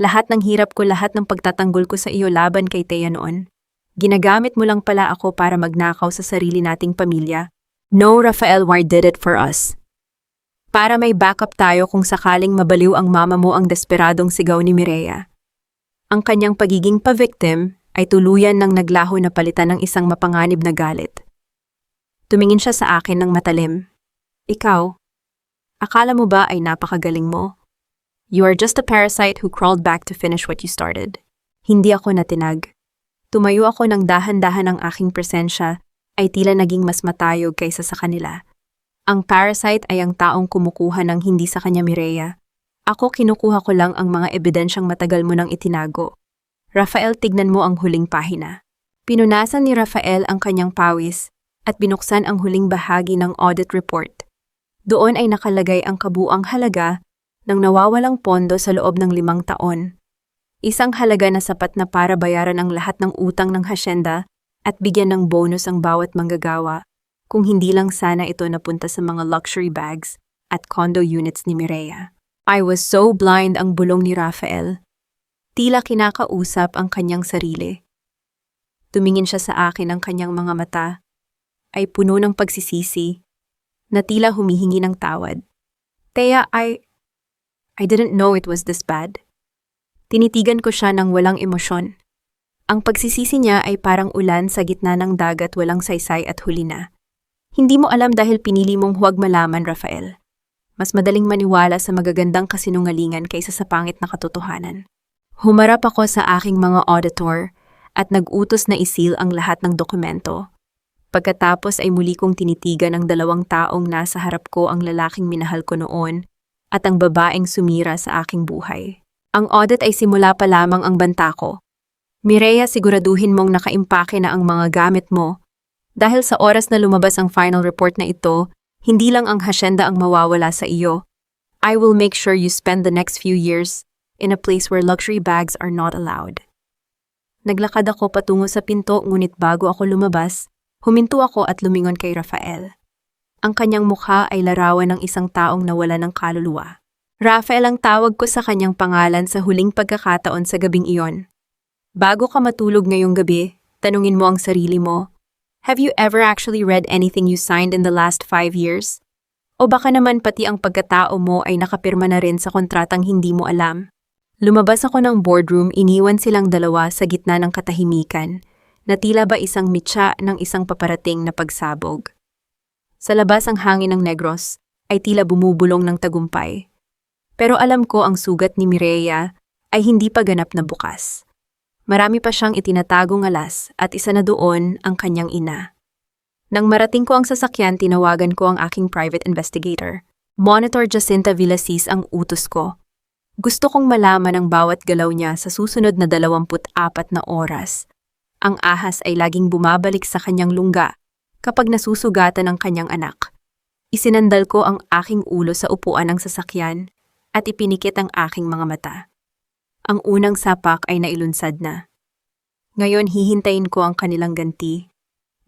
Lahat ng hirap ko, lahat ng pagtatanggol ko sa iyo laban kay Thea noon. Ginagamit mo lang pala ako para magnakaw sa sarili nating pamilya. No, Rafael, War did it for us. Para may backup tayo kung sakaling mabaliw ang mama mo, ang desperadong sigaw ni Mireya. Ang kanyang pagiging pa-victim ay tuluyan ng naglaho na palitan ng isang mapanganib na galit. Tumingin siya sa akin ng matalim. Ikaw, akala mo ba ay napakagaling mo? You are just a parasite who crawled back to finish what you started. Hindi ako natinag. Tumayo ako ng dahan-dahan, ang aking presensya ay tila naging mas matayog kaysa sa kanila. Ang parasite ay ang taong kumukuha ng hindi sa kanya, Mireya. Ako, kinukuha ko lang ang mga ebidensyang matagal mo nang itinago. Rafael, tignan mo ang huling pahina. Pinunasan ni Rafael ang kanyang pawis at binuksan ang huling bahagi ng audit report. Doon ay nakalagay ang kabuang halaga ng nawawalang pondo sa loob ng 5 taon. Isang halaga na sapat na para bayaran ang lahat ng utang ng hasyenda at bigyan ng bonus ang bawat manggagawa, kung hindi lang sana ito napunta sa mga luxury bags at condo units ni Mireya. I was so blind, ang bulong ni Rafael. Tila kinakausap ang kanyang sarili. Tumingin siya sa akin, ang kanyang mga mata ay puno ng pagsisisi na tila humihingi ng tawad. Thea, I didn't know it was this bad. Tinitigan ko siya ng walang emosyon. Ang pagsisisi niya ay parang ulan sa gitna ng dagat, walang saysay at huli na. Hindi mo alam dahil pinili mong huwag malaman, Rafael. Mas madaling maniwala sa magagandang kasinungalingan kaysa sa pangit na katotohanan. Humarap ako sa aking mga auditor at nag-utos na isil ang lahat ng dokumento. Pagkatapos ay muli kong tinitigan ang 2 taong nasa harap ko, ang lalaking minahal ko noon at ang babaeng sumira sa aking buhay. Ang audit ay simula pa lamang, ang banta ko. Mireya, siguraduhin mong nakaimpake na ang mga gamit mo. Dahil sa oras na lumabas ang final report na ito, hindi lang ang hasyenda ang mawawala sa iyo. I will make sure you spend the next few years in a place where luxury bags are not allowed. Naglakad ako patungo sa pinto, ngunit bago ako lumabas, huminto ako at lumingon kay Rafael. Ang kanyang mukha ay larawan ng isang taong nawala ng kaluluwa. Rafael, ang tawag ko sa kanyang pangalan sa huling pagkakataon sa gabing iyon. Bago ka matulog ngayong gabi, tanungin mo ang sarili mo, have you ever actually read anything you signed in the last 5 years? O baka naman pati ang pagkatao mo ay nakapirma na rin sa kontratang hindi mo alam? Lumabas ako ng boardroom, iniwan silang dalawa sa gitna ng katahimikan, na tila ba isang mitya ng isang paparating na pagsabog. Sa labas, ang hangin ng Negros ay tila bumubulong ng tagumpay. Pero alam ko ang sugat ni Mireya ay hindi pa ganap na bukas. Marami pa siyang itinatagong alas at isa na doon ang kanyang ina. Nang marating ko ang sasakyan, tinawagan ko ang aking private investigator. Monitor Jacinta Villasis ang utos ko. Gusto kong malaman ang bawat galaw niya sa susunod na 24 na oras. Ang ahas ay laging bumabalik sa kanyang lungga kapag nasusugatan ng kanyang anak. Isinandal ko ang aking ulo sa upuan ng sasakyan at ipinikit ang aking mga mata. Ang unang sapak ay nailunsad na. Ngayon hihintayin ko ang kanilang ganti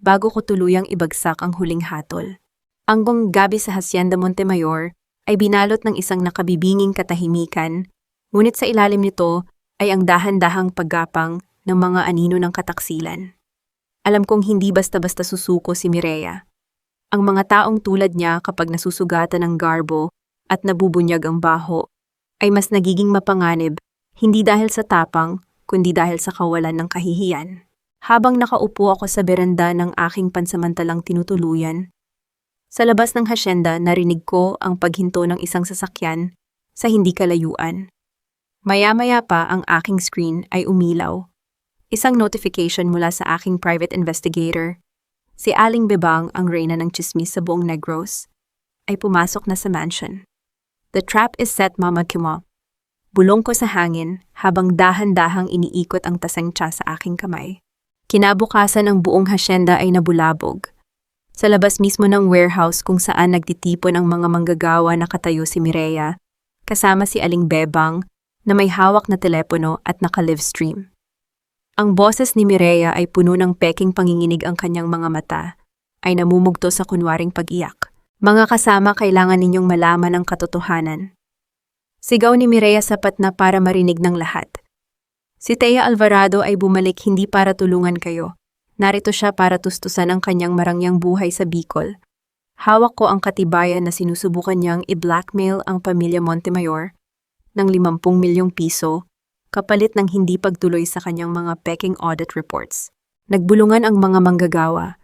bago ko tuluyang ibagsak ang huling hatol. Ang buong gabi sa Hacienda Montemayor ay binalot ng isang nakabibinging katahimikan, ngunit sa ilalim nito ay ang dahan-dahang paggapang ng mga anino ng kataksilan. Alam kong hindi basta-basta susuko si Mireya. Ang mga taong tulad niya kapag nasusugatan ng garbo at nabubunyag ang baho ay mas nagiging mapanganib, hindi dahil sa tapang, kundi dahil sa kawalan ng kahihiyan. Habang nakaupo ako sa beranda ng aking pansamantalang tinutuluyan, sa labas ng hasyenda narinig ko ang paghinto ng isang sasakyan sa hindi kalayuan. Maya-maya pa ang aking screen ay umilaw. Isang notification mula sa aking private investigator. Si Aling Bebang, ang reyna ng chismis sa buong Negros, ay pumasok na sa mansion. The trap is set, Mama Kimo. Bulong ko sa hangin habang dahan-dahang iniikot ang tasengtsa sa aking kamay. Kinabukasan ang buong hasyenda ay nabulabog. Sa labas mismo ng warehouse kung saan nagtitipon ang mga manggagawa nakatayo si Mireya, kasama si Aling Bebang na may hawak na telepono at naka-livestream. Ang boses ni Mireya ay puno ng peking panginginig, ang kanyang mga mata ay namumugto sa kunwaring pag-iyak. Mga kasama, kailangan ninyong malaman ang katotohanan. Sigaw ni Mireya sapat na para marinig ng lahat. Si Thea Alvarado ay bumalik hindi para tulungan kayo. Narito siya para tustusan ang kanyang marangyang buhay sa Bicol. Hawak ko ang katibayan na sinusubukan niyang i-blackmail ang pamilya Montemayor ng 50 milyong piso kapalit ng hindi pagtuloy sa kanyang mga peking audit reports. Nagbulungan ang mga manggagawa.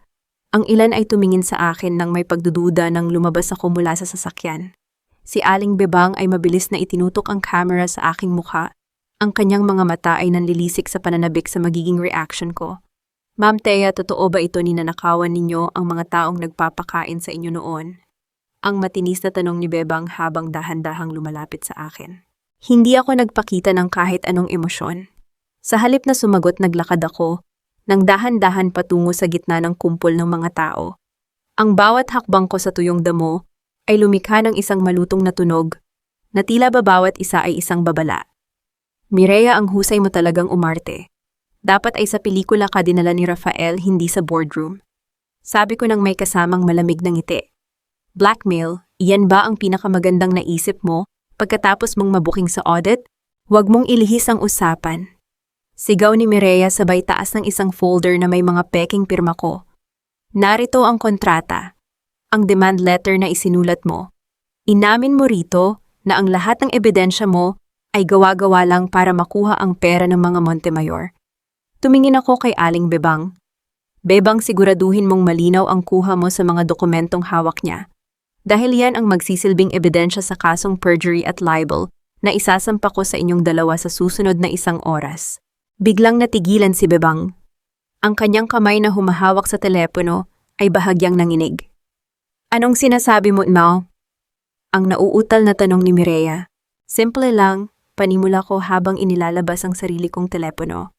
Ang ilan ay tumingin sa akin nang may pagdududa nang lumabas ako mula sa sasakyan. Si Aling Bebang ay mabilis na itinutok ang camera sa aking mukha. Ang kanyang mga mata ay nanlilisik sa pananabik sa magiging reaction ko. Ma'am Thea, totoo ba ito ninanakawan ninyo ang mga taong nagpapakain sa inyo noon? Ang matinis na tanong ni Bebang habang dahan-dahang lumalapit sa akin. Hindi ako nagpakita ng kahit anong emosyon. Sa halip na sumagot, naglakad ako nang dahan-dahan patungo sa gitna ng kumpol ng mga tao. Ang bawat hakbang ko sa tuyong damo ay lumikha ng isang malutong na tunog na tila ba bawat isa ay isang babala. Mireya, ang husay mo talagang umarte. Dapat ay sa pelikula ka dinala ni Rafael, hindi sa boardroom. Sabi ko nang may kasamang malamig na ngiti. Blackmail, iyan ba ang pinakamagandang naisip mo pagkatapos mong mabuking sa audit? Huwag mong ilihis ang usapan. Sigaw ni Mireya sabay taas ng isang folder na may mga peking pirma ko. Narito ang kontrata. Ang demand letter na isinulat mo. Inamin mo rito na ang lahat ng ebidensya mo ay gawa-gawa lang para makuha ang pera ng mga Montemayor. Tumingin ako kay Aling Bebang. Bebang, siguraduhin mong malinaw ang kuha mo sa mga dokumentong hawak niya. Dahil yan ang magsisilbing ebidensya sa kasong perjury at libel na isasampa ko sa inyong dalawa sa susunod na 1 oras. Biglang natigilan si Bebang. Ang kanyang kamay na humahawak sa telepono ay bahagyang nanginig. Anong sinasabi mo, Mao? Ang nauutal na tanong ni Mireya. Simple lang, panimula ko habang inilalabas ang sarili kong telepono.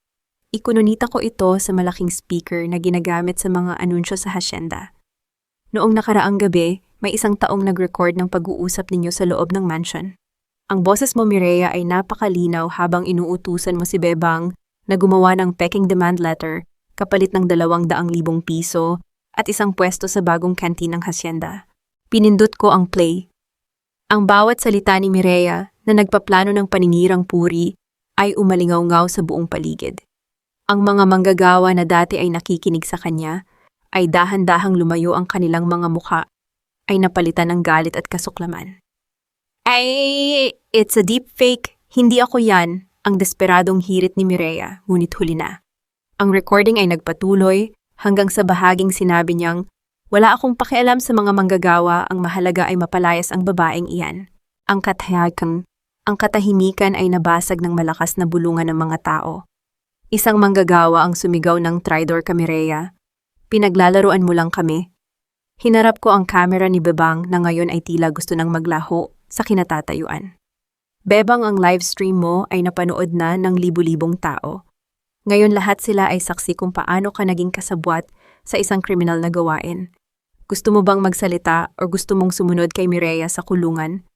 Ikununita ko ito sa malaking speaker na ginagamit sa mga anunsyo sa hasyenda. Noong nakaraang gabi, may isang taong nag-record ng pag-uusap ninyo sa loob ng mansion. Ang boses mo, Mireya, ay napakalinaw habang inuutusan mo si Bebang na gumawa ng peking demand letter kapalit ng 200,000 piso at isang pwesto sa bagong kantin ng hasyenda. Pinindot ko ang play. Ang bawat salita ni Mireya na nagpaplano ng paninirang puri ay umalingaw-ngaw sa buong paligid. Ang mga manggagawa na dati ay nakikinig sa kanya ay dahan-dahang lumayo, ang kanilang mga mukha ay napalitan ng galit at kasuklaman. Ay, it's a deep fake. Hindi ako yan, ang desperadong hirit ni Mireya, ngunit huli na. Ang recording ay nagpatuloy hanggang sa bahaging sinabi niyang, wala akong pakialam sa mga manggagawa, ang mahalaga ay mapalayas ang babaeng iyan. Ang katahimikan ay nabasag ng malakas na bulungan ng mga tao. Isang manggagawa ang sumigaw ng Tridor kami, Rhea. Pinaglalaruan mo lang kami. Hinarap ko ang kamera ni Bebang na ngayon ay tila gusto nang maglaho sa kinatatayuan. Bebang, ang livestream mo ay napanood na ng libu-libong tao. Ngayon lahat sila ay saksi kung paano ka naging kasabwat sa isang kriminal na gawain. Gusto mo bang magsalita o gusto mong sumunod kay Mireya sa kulungan?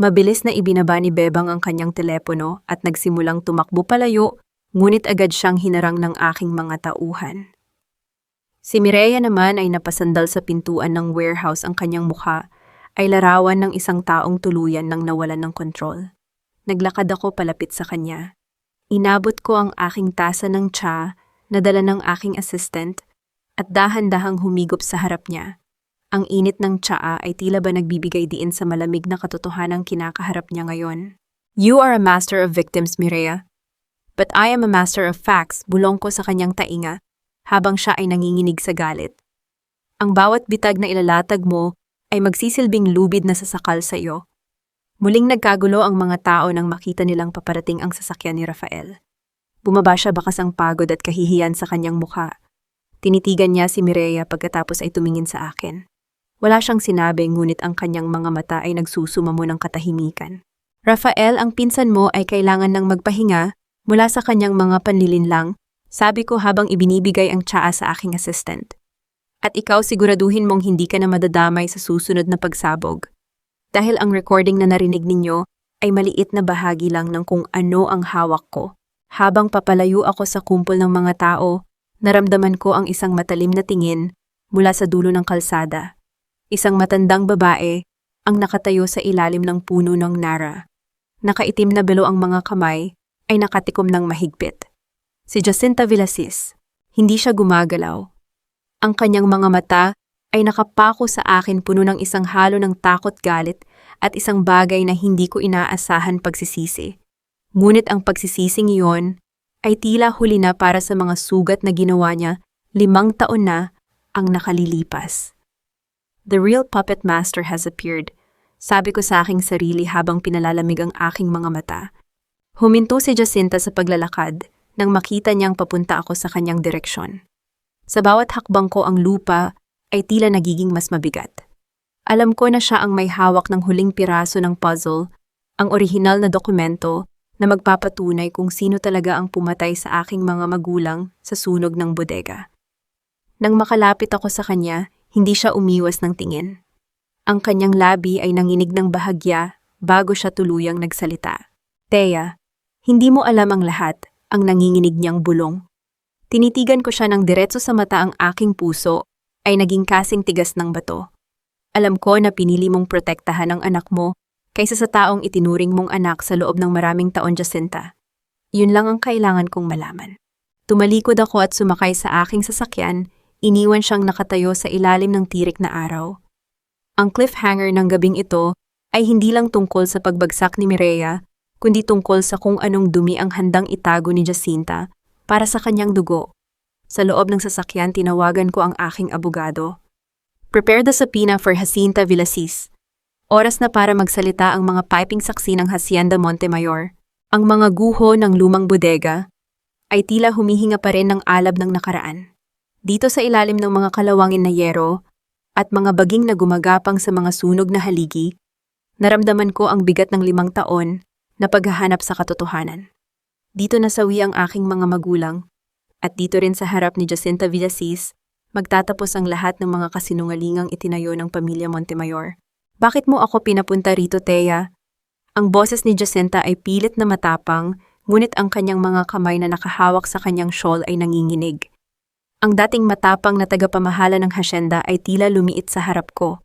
Mabilis na ibinaba ni Bebang ang kanyang telepono at nagsimulang tumakbo palayo, ngunit agad siyang hinarang ng aking mga tauhan. Si Mireya naman ay napasandal sa pintuan ng warehouse, ang kanyang mukha ay larawan ng isang taong tuluyan nang nawalan ng kontrol. Naglakad ako palapit sa kanya. Inabot ko ang aking tasa ng tsa na dala ng aking assistant at dahan-dahang humigop sa harap niya. Ang init ng tsaa ay tila ba nagbibigay diin sa malamig na katotohanang kinakaharap niya ngayon. You are a master of victims, Mireya. But I am a master of facts, bulong ko sa kanyang tainga habang siya ay nanginginig sa galit. Ang bawat bitag na ilalatag mo ay magsisilbing lubid na sasakal sa iyo. Muling nagkagulo ang mga tao nang makita nilang paparating ang sasakyan ni Rafael. Bumaba siya bakas ang pagod at kahihiyan sa kanyang mukha. Tinitigan niya si Mireya pagkatapos ay tumingin sa akin. Wala siyang sinabi, ngunit ang kanyang mga mata ay nagsusumamo ng katahimikan. Rafael, ang pinsan mo ay kailangan ng magpahinga mula sa kanyang mga panlilinlang, sabi ko habang ibinibigay ang tsaa sa aking assistant. At ikaw, siguraduhin mong hindi ka na madadamay sa susunod na pagsabog. Dahil ang recording na narinig ninyo ay maliit na bahagi lang ng kung ano ang hawak ko. Habang papalayo ako sa kumpol ng mga tao, naramdaman ko ang isang matalim na tingin mula sa dulo ng kalsada. Isang matandang babae ang nakatayo sa ilalim ng puno ng nara. Nakaitim na belo ang mga kamay ay nakatikom ng mahigpit. Si Jacinta Villasis, hindi siya gumagalaw. Ang kanyang mga mata ay nakapako sa akin, puno ng isang halo ng takot, galit at isang bagay na hindi ko inaasahan, pagsisisi. Ngunit ang pagsisising iyon ay tila huli na para sa mga sugat na ginawa niya 5 taon na ang nakalilipas. The real puppet master has appeared, sabi ko sa aking sarili habang pinalalamig ang aking mga mata. Huminto si Jacinta sa paglalakad nang makita niyang papunta ako sa kanyang direksyon. Sa bawat hakbang ko, ang lupa ay tila nagiging mas mabigat. Alam ko na siya ang may hawak ng huling piraso ng puzzle, ang orihinal na dokumento na magpapatunay kung sino talaga ang pumatay sa aking mga magulang sa sunog ng bodega. Nang makalapit ako sa kanya, hindi siya umiwas ng tingin. Ang kanyang labi ay nanginig ng bahagya bago siya tuluyang nagsalita. Thea, hindi mo alam ang lahat, ang nanginginig niyang bulong. Tinitigan ko siya ng diretso sa mata, ang aking puso ay naging kasing tigas ng bato. Alam ko na pinili mong protektahan ang anak mo kaysa sa taong itinuring mong anak sa loob ng maraming taon, Jacinta. Yun lang ang kailangan kong malaman. Tumalikod ako at sumakay sa aking sasakyan. Iniwan siyang nakatayo sa ilalim ng tirik na araw. Ang cliffhanger ng gabing ito ay hindi lang tungkol sa pagbagsak ni Mireya, kundi tungkol sa kung anong dumi ang handang itago ni Jacinta para sa kanyang dugo. Sa loob ng sasakyan, tinawagan ko ang aking abogado. Prepare the subpoena for Jacinta Villasis. Oras na para magsalita ang mga piping saksi ng Hacienda Montemayor. Ang mga guho ng lumang bodega ay tila humihinga pa rin ng alab ng nakaraan. Dito sa ilalim ng mga kalawangin na yero at mga baging na gumagapang sa mga sunog na haligi, naramdaman ko ang bigat ng 5 taon na paghahanap sa katotohanan. Dito nasawi ang aking mga magulang, at dito rin sa harap ni Jacinta Villasis, magtatapos ang lahat ng mga kasinungalingang itinayo ng pamilya Montemayor. Bakit mo ako pinapunta rito, Thea? Ang boses ni Jacinta ay pilit na matapang, ngunit ang kanyang mga kamay na nakahawak sa kanyang shawl ay nanginginig. Ang dating matapang na tagapamahala ng hasyenda ay tila lumiit sa harap ko.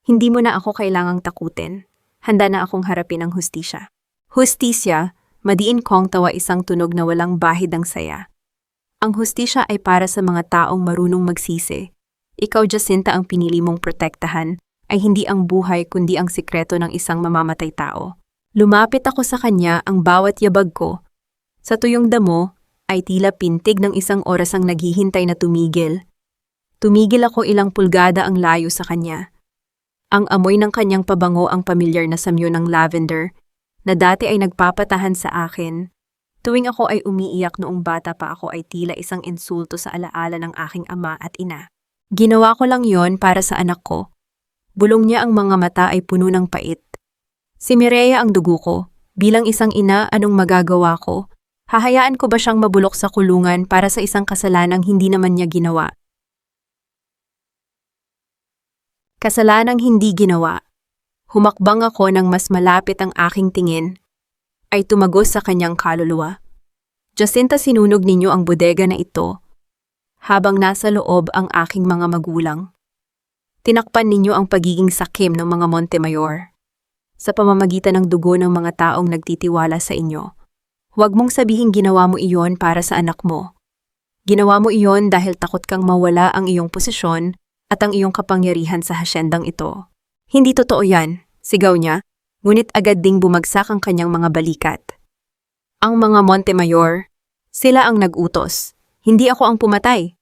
Hindi mo na ako kailangang takutin. Handa na akong harapin ang hustisya. Hustisya, madiin kong tawa, isang tunog na walang bahid ng saya. Ang hustisya ay para sa mga taong marunong magsisi. Ikaw, Jacinta, ang pinili mong protektahan ay hindi ang buhay kundi ang sikreto ng isang mamamatay tao. Lumapit ako sa kanya, ang bawat yabag ko. Sa tuyong damo, ay tila pintig ng isang oras ang naghihintay na tumigil. Tumigil ako ilang pulgada ang layo sa kanya. Ang amoy ng kanyang pabango ang pamilyar na samyo ng lavender, na dati ay nagpapatahan sa akin. Tuwing ako ay umiiyak noong bata pa ako ay tila isang insulto sa alaala ng aking ama at ina. Ginawa ko lang yon para sa anak ko. Bulong niya ang mga mata ay puno ng pait. Si Mireya ang dugo ko. Bilang isang ina, anong magagawa ko? Hahayaan ko ba siyang mabulok sa kulungan para sa isang kasalanang hindi naman niya ginawa? Kasalanang hindi ginawa. Humakbang ako nang mas malapit ang aking tingin, ay tumagos sa kanyang kaluluwa. Jacinta, sinunog ninyo ang bodega na ito habang nasa loob ang aking mga magulang. Tinakpan ninyo ang pagiging sakim ng mga Montemayor sa pamamagitan ng dugo ng mga taong nagtitiwala sa inyo. Huwag mong sabihin ginawa mo iyon para sa anak mo. Ginawa mo iyon dahil takot kang mawala ang iyong posisyon at ang iyong kapangyarihan sa hasyendang ito. Hindi totoo yan, sigaw niya, ngunit agad ding bumagsak ang kanyang mga balikat. Ang mga Montemayor, sila ang nag-utos. Hindi ako ang pumatay.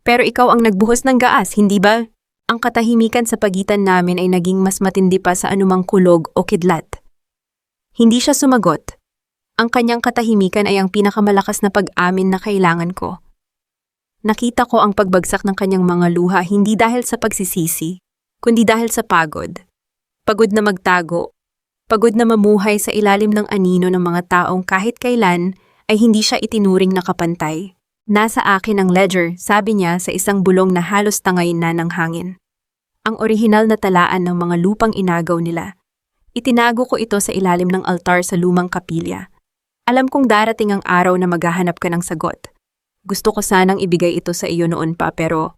Pero ikaw ang nagbuhos ng gaas, hindi ba? Ang katahimikan sa pagitan namin ay naging mas matindi pa sa anumang kulog o kidlat. Hindi siya sumagot. Ang kanyang katahimikan ay ang pinakamalakas na pag-amin na kailangan ko. Nakita ko ang pagbagsak ng kanyang mga luha hindi dahil sa pagsisisi, kundi dahil sa pagod. Pagod na magtago, pagod na mamuhay sa ilalim ng anino ng mga taong kahit kailan ay hindi siya itinuring na kapantay. Nasa akin ang ledger, sabi niya sa isang bulong na halos tangayin na ng hangin. Ang orihinal na talaan ng mga lupang inagaw nila. Itinago ko ito sa ilalim ng altar sa lumang kapilya. Alam kong darating ang araw na maghahanap ka ng sagot. Gusto ko sanang ibigay ito sa iyo noon pa pero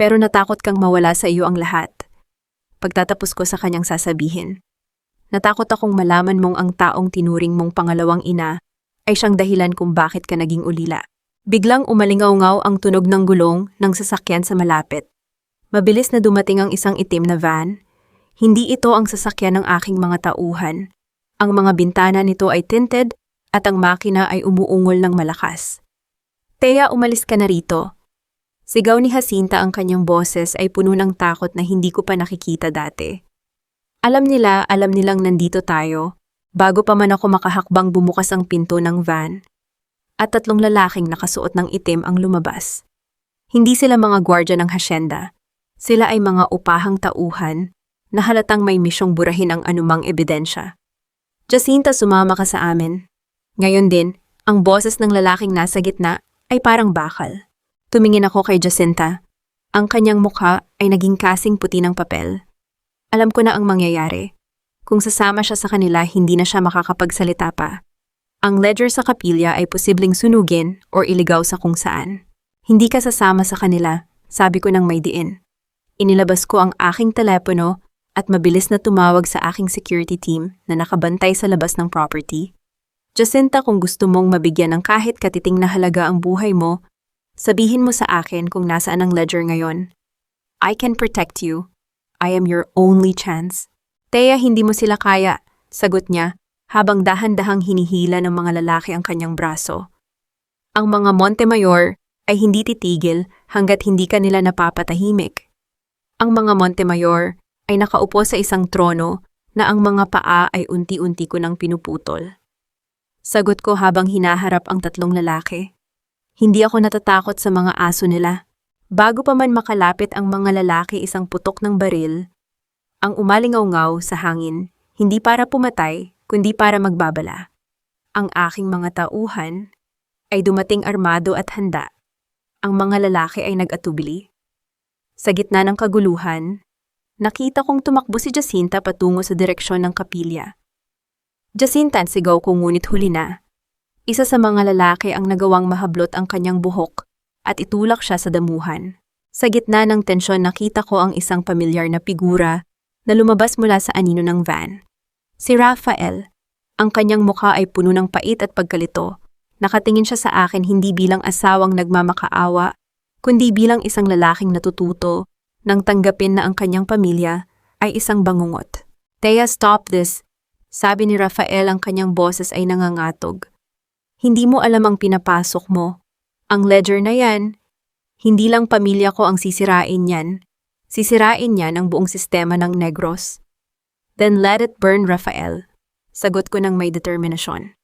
natakot kang mawala sa iyo ang lahat. Pagtatapos ko sa kanyang sasabihin. Natakot akong malaman mong ang taong tinuring mong pangalawang ina ay siyang dahilan kung bakit ka naging ulila. Biglang umalingaw-ngaw ang tunog ng gulong ng sasakyan sa malapit. Mabilis na dumating ang isang itim na van. Hindi ito ang sasakyan ng aking mga tauhan. Ang mga bintana nito ay tinted at ang makina ay umuungol ng malakas. Thea, umalis ka na rito. Sigaw ni Jacinta, ang kanyang boses ay puno ng takot na hindi ko pa nakikita dati. Alam nilang nandito tayo. Bago pa man ako makahakbang bumukas ang pinto ng van. At 3 lalaking nakasuot ng itim ang lumabas. Hindi sila mga gwardya ng hasyenda. Sila ay mga upahang tauhan na halatang may misyong burahin ang anumang ebidensya. Jacinta, sumama ka sa amin. Ngayon din, ang boses ng lalaking nasa gitna ay parang bakal. Tumingin ako kay Jacinta. Ang kanyang mukha ay naging kasing puti ng papel. Alam ko na ang mangyayari. Kung sasama siya sa kanila, hindi na siya makakapagsalita pa. Ang ledger sa kapilya ay posibleng sunugin o iligaw sa kung saan. Hindi ka sasama sa kanila, sabi ko ng may diin. Inilabas ko ang aking telepono at mabilis na tumawag sa aking security team na nakabantay sa labas ng property. Jacinta, kung gusto mong mabigyan ng kahit katiting na halaga ang buhay mo, sabihin mo sa akin kung nasaan ang ledger ngayon. I can protect you. I am your only chance. Thea, hindi mo sila kaya, sagot niya, habang dahan-dahang hinihila ng mga lalaki ang kanyang braso. Ang mga Montemayor ay hindi titigil hanggat hindi ka nila napapatahimik. Ang mga Montemayor ay nakaupo sa isang trono na ang mga paa ay unti-unti ko nang pinuputol. Sagot ko habang hinaharap ang 3 lalaki. Hindi ako natatakot sa mga aso nila. Bago pa man makalapit ang mga lalaki, isang putok ng baril ang umalingaw-ngaw sa hangin, hindi para pumatay, kundi para magbabala. Ang aking mga tauhan ay dumating armado at handa. Ang mga lalaki ay nag-atubili. Sa gitna ng kaguluhan, nakita kong tumakbo si Jacinta patungo sa direksyon ng kapilya. Jacinta, sigaw ko, ngunit huli na. Isa sa mga lalaki ang nagawang mahablot ang kanyang buhok at itulak siya sa damuhan. Sa gitna ng tensyon, nakita ko ang isang pamilyar na figura na lumabas mula sa anino ng van. Si Rafael. Ang kanyang mukha ay puno ng pait at pagkalito. Nakatingin siya sa akin hindi bilang asawang nagmamakaawa, kundi bilang isang lalaking natututo nang tanggapin na ang kanyang pamilya ay isang bangungot. Thea, stop this. Sabi ni Rafael, ang kanyang boses ay nangangatog. Hindi mo alam ang pinapasok mo. Ang ledger na yan, hindi lang pamilya ko ang sisirain yan. Sisirain niyan ang buong sistema ng Negros. Then let it burn, Rafael. Sagot ko ng may determinasyon.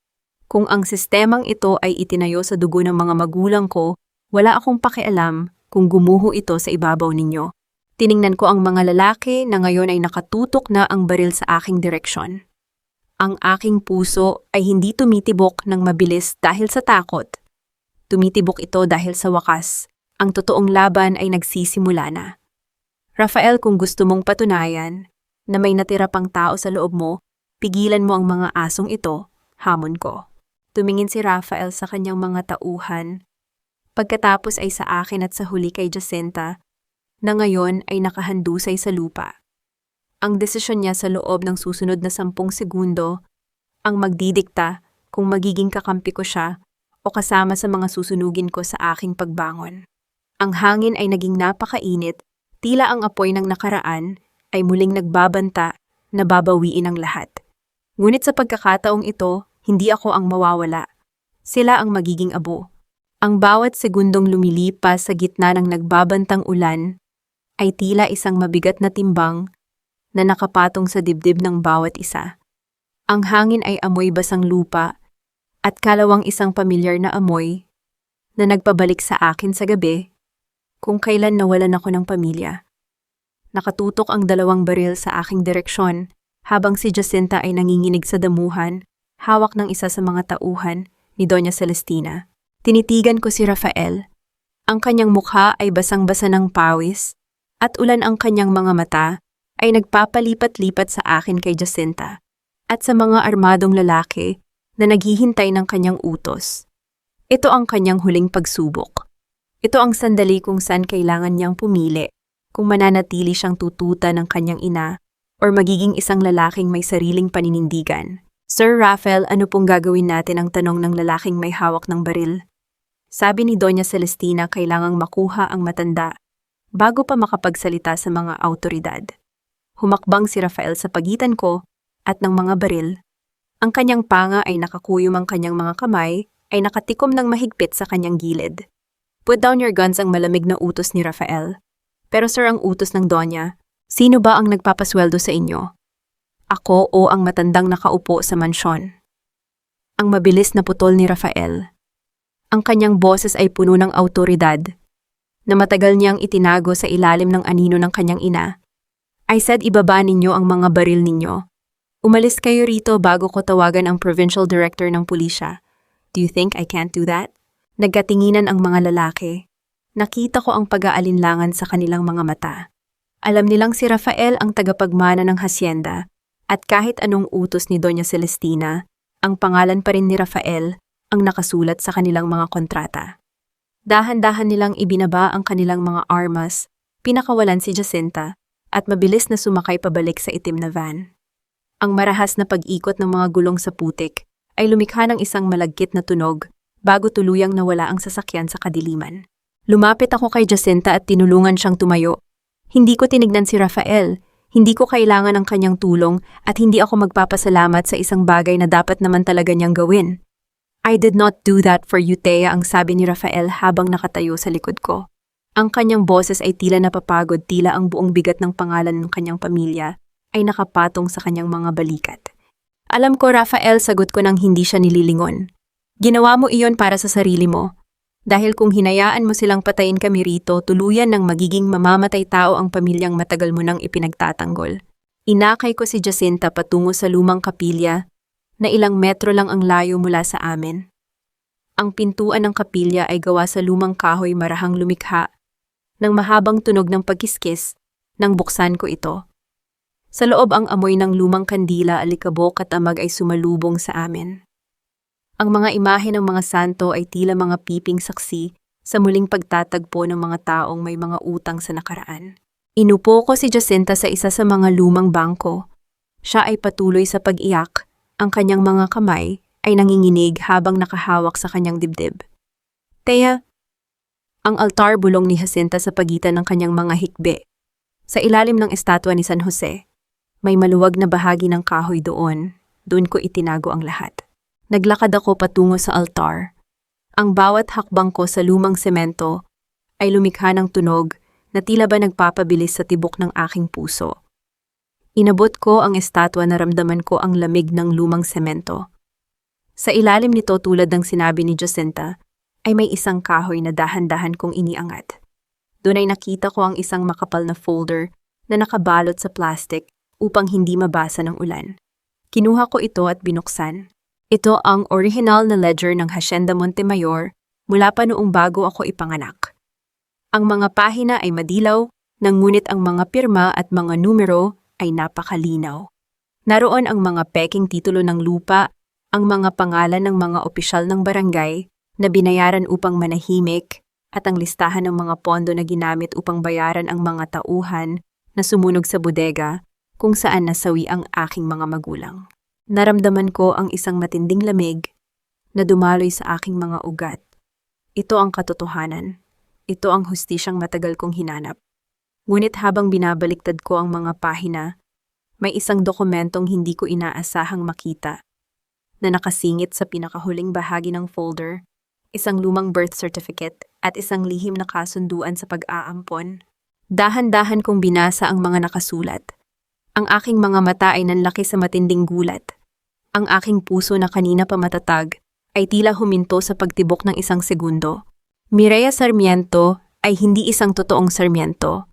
Kung ang sistemang ito ay itinayo sa dugo ng mga magulang ko, wala akong pakialam kung gumuho ito sa ibabaw ninyo. Tiningnan ko ang mga lalaki na ngayon ay nakatutok na ang baril sa aking direksyon. Ang aking puso ay hindi tumitibok ng mabilis dahil sa takot. Tumitibok ito dahil sa wakas, ang totoong laban ay nagsisimula na. Rafael, kung gusto mong patunayan na may natira pang tao sa loob mo, pigilan mo ang mga asong ito, hamon ko. Tumingin si Rafael sa kanyang mga tauhan. Pagkatapos ay sa akin at sa huli kay Jacinta, na ngayon ay nakahandusay sa lupa. Ang desisyon niya sa loob ng susunod na 10 segundo ang magdidikta kung magiging kakampi ko siya o kasama sa mga susunugin ko sa aking pagbangon. Ang hangin ay naging napakainit, tila ang apoy ng nakaraan ay muling nagbabanta na babawiin ang lahat. Ngunit sa pagkakataong ito, hindi ako ang mawawala. Sila ang magiging abo. Ang bawat segundong lumilipas sa gitna ng nagbabantang ulan ay tila isang mabigat na timbang na nakapatong sa dibdib ng bawat isa. Ang hangin ay amoy basang lupa at kalawang isang pamilyar na amoy na nagpabalik sa akin sa gabi kung kailan nawalan ako ng pamilya. Nakatutok ang 2 baril sa aking direksyon habang si Jacinta ay nanginginig sa damuhan, hawak ng isa sa mga tauhan ni Doña Celestina. Tinitigan ko si Rafael. Ang kanyang mukha ay basang-basa ng pawis at ulan ang kanyang mga mata ay nagpapalipat-lipat sa akin kay Jacinta at sa mga armadong lalaki na naghihintay ng kanyang utos. Ito ang kanyang huling pagsubok. Ito ang sandali kung saan kailangan niyang pumili kung mananatili siyang tututa ng kanyang ina or magiging isang lalaking may sariling paninindigan. Sir Rafael, ano pong gagawin natin, ang tanong ng lalaking may hawak ng baril? Sabi ni Doña Celestina, kailangang makuha ang matanda bago pa makapagsalita sa mga awtoridad. Humakbang si Rafael sa pagitan ko at ng mga baril. Ang kanyang panga ay nakakuyom, ang kanyang mga kamay ay nakatikom ng mahigpit sa kanyang gilid. Put down your guns, ang malamig na utos ni Rafael. Pero sir, ang utos ng Donya, sino ba ang nagpapasweldo sa inyo? Ako o ang matandang nakaupo sa mansyon? Ang mabilis na putol ni Rafael. Ang kanyang boses ay puno ng awtoridad na matagal niyang itinago sa ilalim ng anino ng kanyang ina. I said, ibaba ninyo ang mga baril ninyo. Umalis kayo rito bago ko tawagan ang provincial director ng pulisya. Do you think I can't do that? Nagkatinginan ang mga lalaki. Nakita ko ang pag-aalinlangan sa kanilang mga mata. Alam nilang si Rafael ang tagapagmana ng hasyenda at kahit anong utos ni Doña Celestina, ang pangalan pa rin ni Rafael ang nakasulat sa kanilang mga kontrata. Dahan-dahan nilang ibinaba ang kanilang mga armas, pinakawalan si Jacinta, at mabilis na sumakay pabalik sa itim na van. Ang marahas na pag-ikot ng mga gulong sa putik ay lumikha ng isang malagkit na tunog bago tuluyang nawala ang sasakyan sa kadiliman. Lumapit ako kay Jacinta at tinulungan siyang tumayo. Hindi ko tinignan si Rafael, hindi ko kailangan ng kanyang tulong at hindi ako magpapasalamat sa isang bagay na dapat naman talaga niyang gawin. I did not do that for you, Thea, ang sabi ni Rafael habang nakatayo sa likod ko. Ang kanyang boses ay tila napapagod, tila ang buong bigat ng pangalan ng kanyang pamilya ay nakapatong sa kanyang mga balikat. Alam ko, Rafael, sagot ko nang hindi siya nililingon. Ginawa mo iyon para sa sarili mo. Dahil kung hinayaan mo silang patayin kami rito, tuluyan ng magiging mamamatay tao ang pamilyang matagal mo nang ipinagtatanggol. Inakay ko si Jacinta patungo sa lumang kapilya na ilang metro lang ang layo mula sa amin. Ang pintuan ng kapilya ay gawa sa lumang kahoy, marahang lumikha ng mahabang tunog ng pagkiskis nang buksan ko ito. Sa loob, ang amoy ng lumang kandila, alikabok at amag ay sumalubong sa amin. Ang mga imahe ng mga santo ay tila mga piping saksi sa muling pagtatagpo ng mga taong may mga utang sa nakaraan. Inupo ko si Jacinta sa isa sa mga lumang bangko. Siya ay patuloy sa pag-iyak, ang kanyang mga kamay ay nanginginig habang nakahawak sa kanyang dibdib. Thea, ang altar, bulong ni Jacinta sa pagitan ng kanyang mga hikbi. Sa ilalim ng estatwa ni San Jose, may maluwag na bahagi ng kahoy doon. Doon ko itinago ang lahat. Naglakad ako patungo sa altar. Ang bawat hakbang ko sa lumang semento ay lumikha ng tunog na tila ba nagpapabilis sa tibok ng aking puso. Inabot ko ang estatwa na ramdaman ko ang lamig ng lumang semento. Sa ilalim nito tulad ng sinabi ni Jacinta, ay may isang kahoy na dahan-dahan kong iniangat. Doon ay nakita ko ang isang makapal na folder na nakabalot sa plastic upang hindi mabasa ng ulan. Kinuha ko ito at binuksan. Ito ang original na ledger ng Hacienda Montemayor mula pa noong bago ako ipanganak. Ang mga pahina ay madilaw, ngunit ang mga pirma at mga numero ay napakalinaw. Naroon ang mga peking titulo ng lupa, ang mga pangalan ng mga opisyal ng barangay na binayaran upang manahimik at ang listahan ng mga pondo na ginamit upang bayaran ang mga tauhan na sumunog sa bodega kung saan nasawi ang aking mga magulang. Naramdaman ko ang isang matinding lamig na dumaloy sa aking mga ugat. Ito ang katotohanan. Ito ang hustisyang matagal kong hinanap. Ngunit habang binabaliktad ko ang mga pahina, may isang dokumentong hindi ko inaasahang makita na nakasingit sa pinakahuling bahagi ng folder, isang lumang birth certificate at isang lihim na kasunduan sa pag-aampon. Dahan-dahan kong binasa ang mga nakasulat. Ang aking mga mata ay nanlaki sa matinding gulat. Ang aking puso na kanina pa matatag ay tila huminto sa pagtibok ng isang segundo. Mireya Sarmiento ay hindi isang totoong Sarmiento.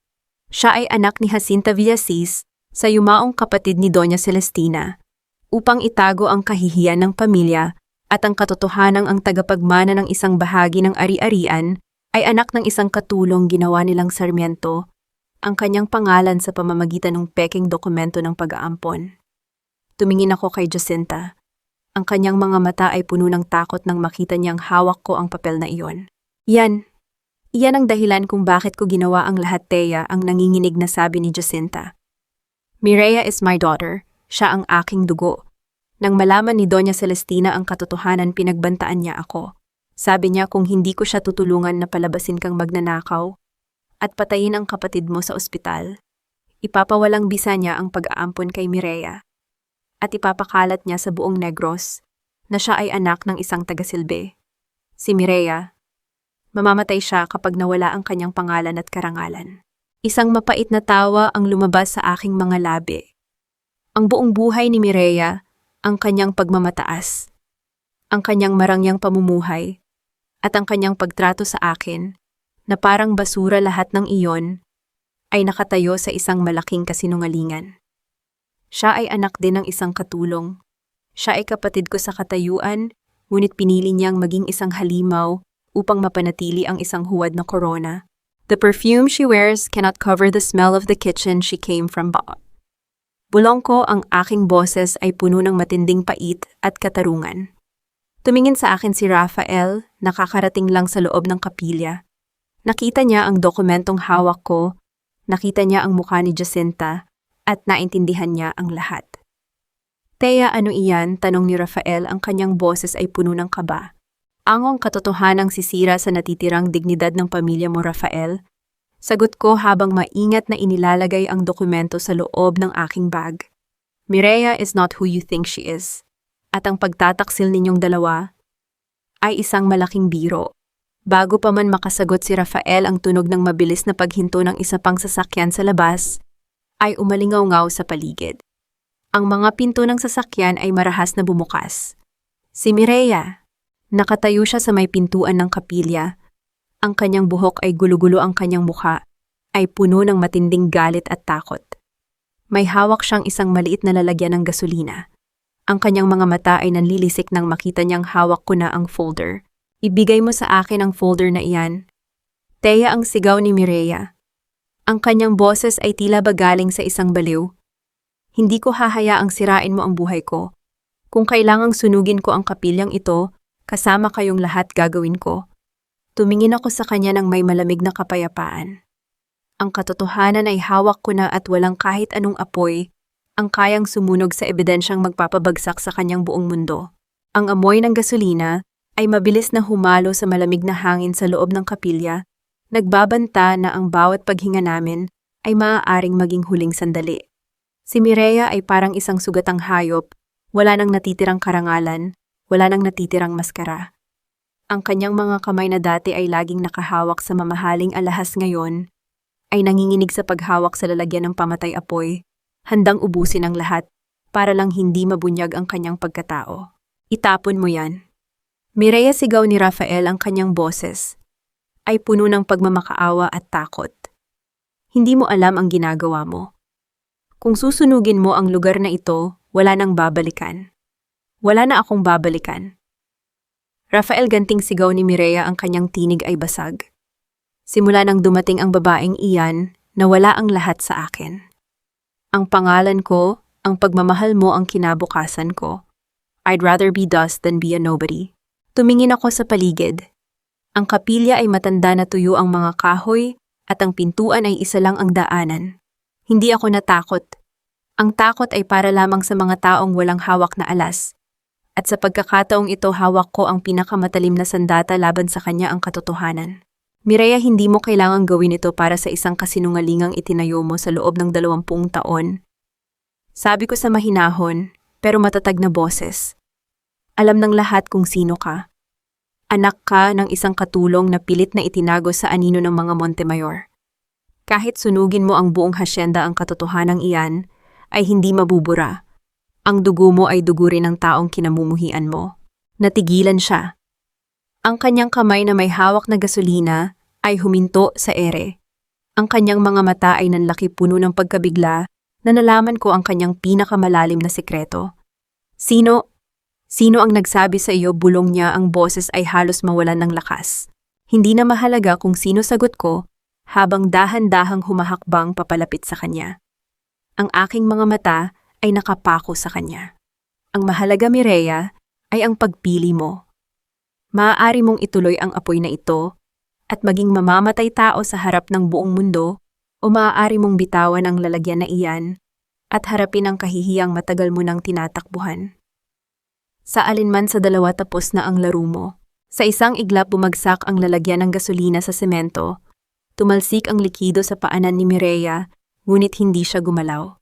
Siya ay anak ni Jacinta Villasis sa yumaong kapatid ni Doña Celestina upang itago ang kahihiyan ng pamilya at ang katotohanang ang tagapagmana ng isang bahagi ng ari-arian ay anak ng isang katulong ginawa nilang Sarmiento, ang kanyang pangalan sa pamamagitan ng peking dokumento ng pag-aampon. Tumingin ako kay Jacinta. Ang kanyang mga mata ay puno ng takot nang makita niyang hawak ko ang papel na iyon. Iyan ang dahilan kung bakit ko ginawa ang lahat, Thea, ang nanginginig na sabi ni Jacinta. Mireya is my daughter. Siya ang aking dugo. Nang malaman ni Doña Celestina ang katotohanan, pinagbantaan niya ako. Sabi niya kung hindi ko siya tutulungan na palabasin kang magnanakaw at patayin ang kapatid mo sa ospital, ipapawalang bisa niya ang pag-aampon kay Mireya at ipapakalat niya sa buong Negros na siya ay anak ng isang tagasilbi. Si Mireya, mamamatay siya kapag nawala ang kanyang pangalan at karangalan. Isang mapait na tawa ang lumabas sa aking mga labi. Ang buong buhay ni Mireya, ang kanyang pagmamataas, ang kanyang marangyang pamumuhay, at ang kanyang pagtrato sa akin, na parang basura lahat ng iyon, ay nakatayo sa isang malaking kasinungalingan. Siya ay anak din ng isang katulong. Siya ay kapatid ko sa katayuan, ngunit pinili niyang maging isang halimaw upang mapanatili ang isang huwad na korona. The perfume she wears cannot cover the smell of the kitchen she came from. Bulong ko, ang aking boses ay puno ng matinding pait at katarungan. Tumingin sa akin si Rafael, nakakarating lang sa loob ng kapilya. Nakita niya ang dokumentong hawak ko, nakita niya ang mukha ni Jacinta, at naintindihan niya ang lahat. Thea, ano iyan? Tanong ni Rafael, ang kanyang boses ay puno ng kaba. Angong katotohanang sisira sa natitirang dignidad ng pamilya mo, Rafael. Sagot ko habang maingat na inilalagay ang dokumento sa loob ng aking bag. Mireya is not who you think she is. At ang pagtataksil ninyong dalawa ay isang malaking biro. Bago pa man makasagot si Rafael, ang tunog ng mabilis na paghinto ng isa pang sasakyan sa labas ay umalingaw-ngaw sa paligid. Ang mga pinto ng sasakyan ay marahas na bumukas. Si Mireya, nakatayo siya sa may pintuan ng kapilya. Ang kanyang buhok ay gulo-gulo, ang kanyang mukha ay puno ng matinding galit at takot. May hawak siyang isang maliit na lalagyan ng gasolina. Ang kanyang mga mata ay nanlilisik nang makita niyang hawak ko na ang folder. Ibigay mo sa akin ang folder na iyan. Thea, ang sigaw ni Mireya. Ang kanyang boses ay tila ba galing sa isang baliw. Hindi ko hahayaang sirain mo ang buhay ko. Kung kailangang sunugin ko ang kapilyang ito, kasama kayong lahat gagawin ko. Tumingin ako sa kanya ng may malamig na kapayapaan. Ang katotohanan ay hawak ko na at walang kahit anong apoy ang kayang sumunog sa ebidensyang magpapabagsak sa kanyang buong mundo. Ang amoy ng gasolina ay mabilis na humalo sa malamig na hangin sa loob ng kapilya, nagbabanta na ang bawat paghinga namin ay maaaring maging huling sandali. Si Mireya ay parang isang sugatang hayop, wala nang natitirang karangalan, wala nang natitirang maskara. Ang kanyang mga kamay na dati ay laging nakahawak sa mamahaling alahas ngayon, ay nanginginig sa paghawak sa lalagyan ng pamatay-apoy, handang ubusin ang lahat para lang hindi mabunyag ang kanyang pagkatao. Itapon mo yan. Mireya, sigaw ni Rafael, ang kanyang boses ay puno ng pagmamakaawa at takot. Hindi mo alam ang ginagawa mo. Kung susunugin mo ang lugar na ito, wala nang babalikan. Wala na akong babalikan. Rafael, ganting sigaw ni Mireya, ang kanyang tinig ay basag. Simula nang dumating ang babaeng iyan, nawala ang lahat sa akin. Ang pangalan ko, ang pagmamahal mo ang kinabukasan ko. I'd rather be dust than be a nobody. Tumingin ako sa paligid. Ang kapilya ay matanda na tuyo ang mga kahoy at ang pintuan ay isa lang ang daanan. Hindi ako natakot. Ang takot ay para lamang sa mga taong walang hawak na alas. At sa pagkakataong ito, hawak ko ang pinakamatalim na sandata laban sa kanya, ang katotohanan. Mireya, hindi mo kailangang gawin ito para sa isang kasinungalingang itinayo mo sa loob ng 20 taon. Sabi ko sa mahinahon, pero matatag na boses. Alam ng lahat kung sino ka. Anak ka ng isang katulong na pilit na itinago sa anino ng mga Montemayor. Kahit sunugin mo ang buong hasyenda, ang katotohanang iyan ay hindi mabubura. Ang dugo mo ay dugo rin ng taong kinamumuhian mo. Natigilan siya. Ang kanyang kamay na may hawak na gasolina ay huminto sa ere. Ang kanyang mga mata ay nanlaki, puno ng pagkabigla, na nalaman ko ang kanyang pinakamalalim na sekreto. Sino ang nagsabi sa iyo? Bulong niya, ang boses ay halos mawalan ng lakas. Hindi na mahalaga kung sino, sagot ko, habang dahan-dahang humahakbang papalapit sa kanya. Ang aking mga mata ay nakapako sa kanya. Ang mahalaga, Mireya, ay ang pagpili mo. Maaari mong ituloy ang apoy na ito at maging mamamatay tao sa harap ng buong mundo, o maaari mong bitawan ang lalagyan na iyan at harapin ang kahihiyang matagal mo nang tinatakbuhan. Sa alinman sa dalawa, tapos na ang laro mo. Sa isang iglap, bumagsak ang lalagyan ng gasolina sa semento. Tumalsik ang likido sa paanan ni Mireya, ngunit hindi siya gumalaw.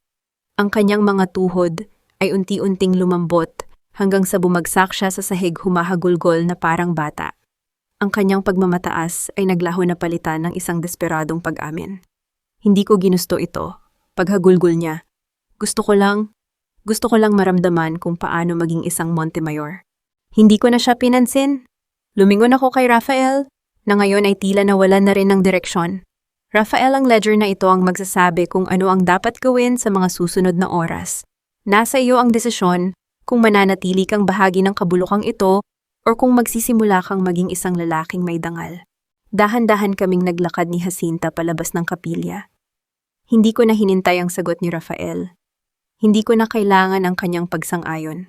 Ang kanyang mga tuhod ay unti-unting lumambot hanggang sa bumagsak siya sa sahig, humahagulgol na parang bata. Ang kanyang pagmamataas ay naglaho na palitan ng isang desperadong pag-amin. Hindi ko ginusto ito. Paghagulgol niya. Gusto ko lang maramdaman kung paano maging isang Montemayor. Hindi ko na siya pinansin. Lumingon ako kay Rafael, na ngayon ay tila nawalan na rin ng direksyon. Rafael, ang ledger na ito ang magsasabi kung ano ang dapat gawin sa mga susunod na oras. Nasa iyo ang desisyon kung mananatili kang bahagi ng kabulukang ito o kung magsisimula kang maging isang lalaking may dangal. Dahan-dahan kaming naglakad ni Jacinta palabas ng kapilya. Hindi ko na hinintay ang sagot ni Rafael. Hindi ko na kailangan ang kanyang pagsang-ayon.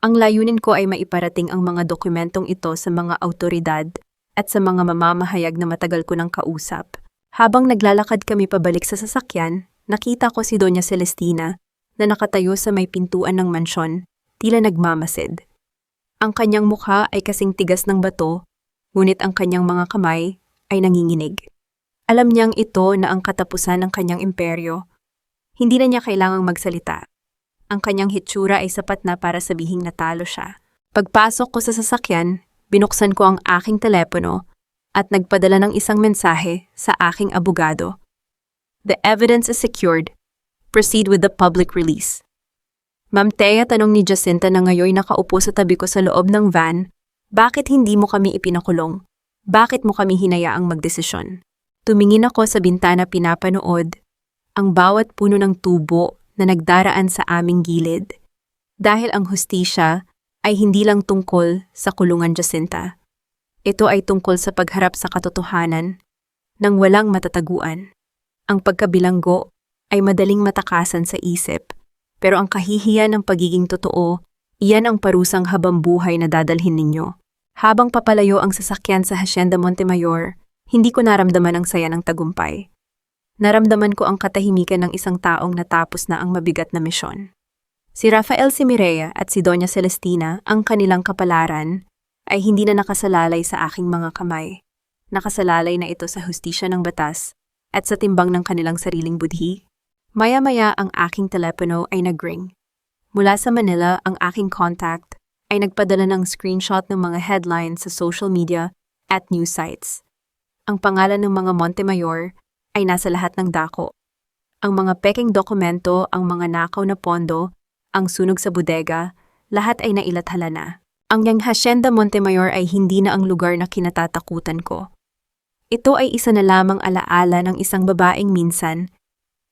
Ang layunin ko ay maiparating ang mga dokumentong ito sa mga awtoridad at sa mga mamamahayag na matagal ko ng kausap. Habang naglalakad kami pabalik sa sasakyan, nakita ko si Doña Celestina na nakatayo sa may pintuan ng mansyon, tila nagmamasid. Ang kanyang mukha ay kasing tigas ng bato, ngunit ang kanyang mga kamay ay nanginginig. Alam niyang ito na ang katapusan ng kanyang imperyo. Hindi na niya kailangang magsalita. Ang kanyang hitsura ay sapat na para sabihing natalo siya. Pagpasok ko sa sasakyan, binuksan ko ang aking telepono at nagpadala ng isang mensahe sa aking abogado. The evidence is secured. Proceed with the public release. Ma'am Thea, tanong ni Jacinta na ngayon nakaupo sa tabi ko sa loob ng van, bakit hindi mo kami ipinakulong? Bakit mo kami hinayaang magdesisyon? Tumingin ako sa bintana, pinapanood ang bawat puno ng tubo na nagdaraan sa aming gilid. Dahil ang hustisya ay hindi lang tungkol sa kulungan, Jacinta. Ito ay tungkol sa pagharap sa katotohanan ng walang matataguan. Ang pagkabilanggo ay madaling matakasan sa isip, pero ang kahihiyan ng pagiging totoo, iyan ang parusang habambuhay na dadalhin ninyo. Habang papalayo ang sasakyan sa Hacienda Montemayor, hindi ko naramdaman ang saya ng tagumpay. Naramdaman ko ang katahimikan ng isang taong natapos na ang mabigat na misyon. Si Rafael, si Mireya at si Doña Celestina, ang kanilang kapalaran, ay hindi na nakasalalay sa aking mga kamay. Nakasalalay na ito sa hustisya ng batas at sa timbang ng kanilang sariling budhi. Maya-maya ang aking telepono ay nag-ring. Mula sa Manila, ang aking contact ay nagpadala ng screenshot ng mga headlines sa social media at news sites. Ang pangalan ng mga Montemayor ay nasa lahat ng dako. Ang mga pekeng dokumento, ang mga nakaw na pondo, ang sunog sa bodega, lahat ay nailathala na. Ang Hacienda Montemayor ay hindi na ang lugar na kinatatakutan ko. Ito ay isa na lamang alaala ng isang babaeng minsan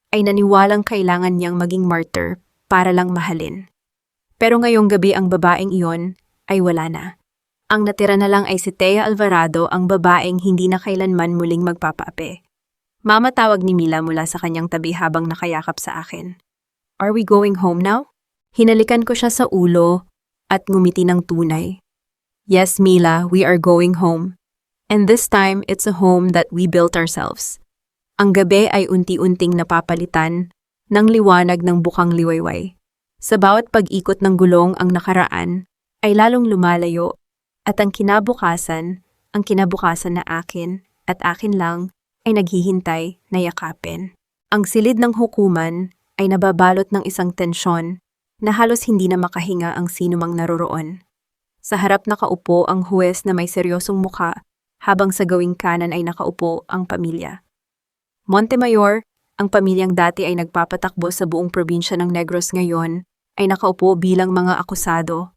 ay naniwalang kailangan niyang maging martyr para lang mahalin. Pero ngayong gabi ang babaeng iyon ay wala na. Ang natira na lang ay si Thea Alvarado, ang babaeng hindi na kailanman muling magpapaapi. Mama, tawag ni Mila mula sa kanyang tabi habang nakayakap sa akin. Are we going home now? Hinalikan ko siya sa ulo at ngumiti ng tunay. Yes, Mila, we are going home. And this time, it's a home that we built ourselves. Ang gabi ay unti-unting napapalitan ng liwanag ng bukang liwayway. Sa bawat pag-ikot ng gulong ang nakaraan ay lalong lumalayo at ang kinabukasan na akin at akin lang ay naghihintay na yakapin. Ang silid ng hukuman ay nababalot ng isang tensyon na halos hindi na makahinga ang sinumang naroroon. Sa harap nakaupo ang huwes na may seryosong mukha habang sa gawing kanan ay nakaupo ang pamilya. Montemayor, ang pamilyang dati ay nagpapatakbo sa buong probinsya ng Negros ngayon, ay nakaupo bilang mga akusado.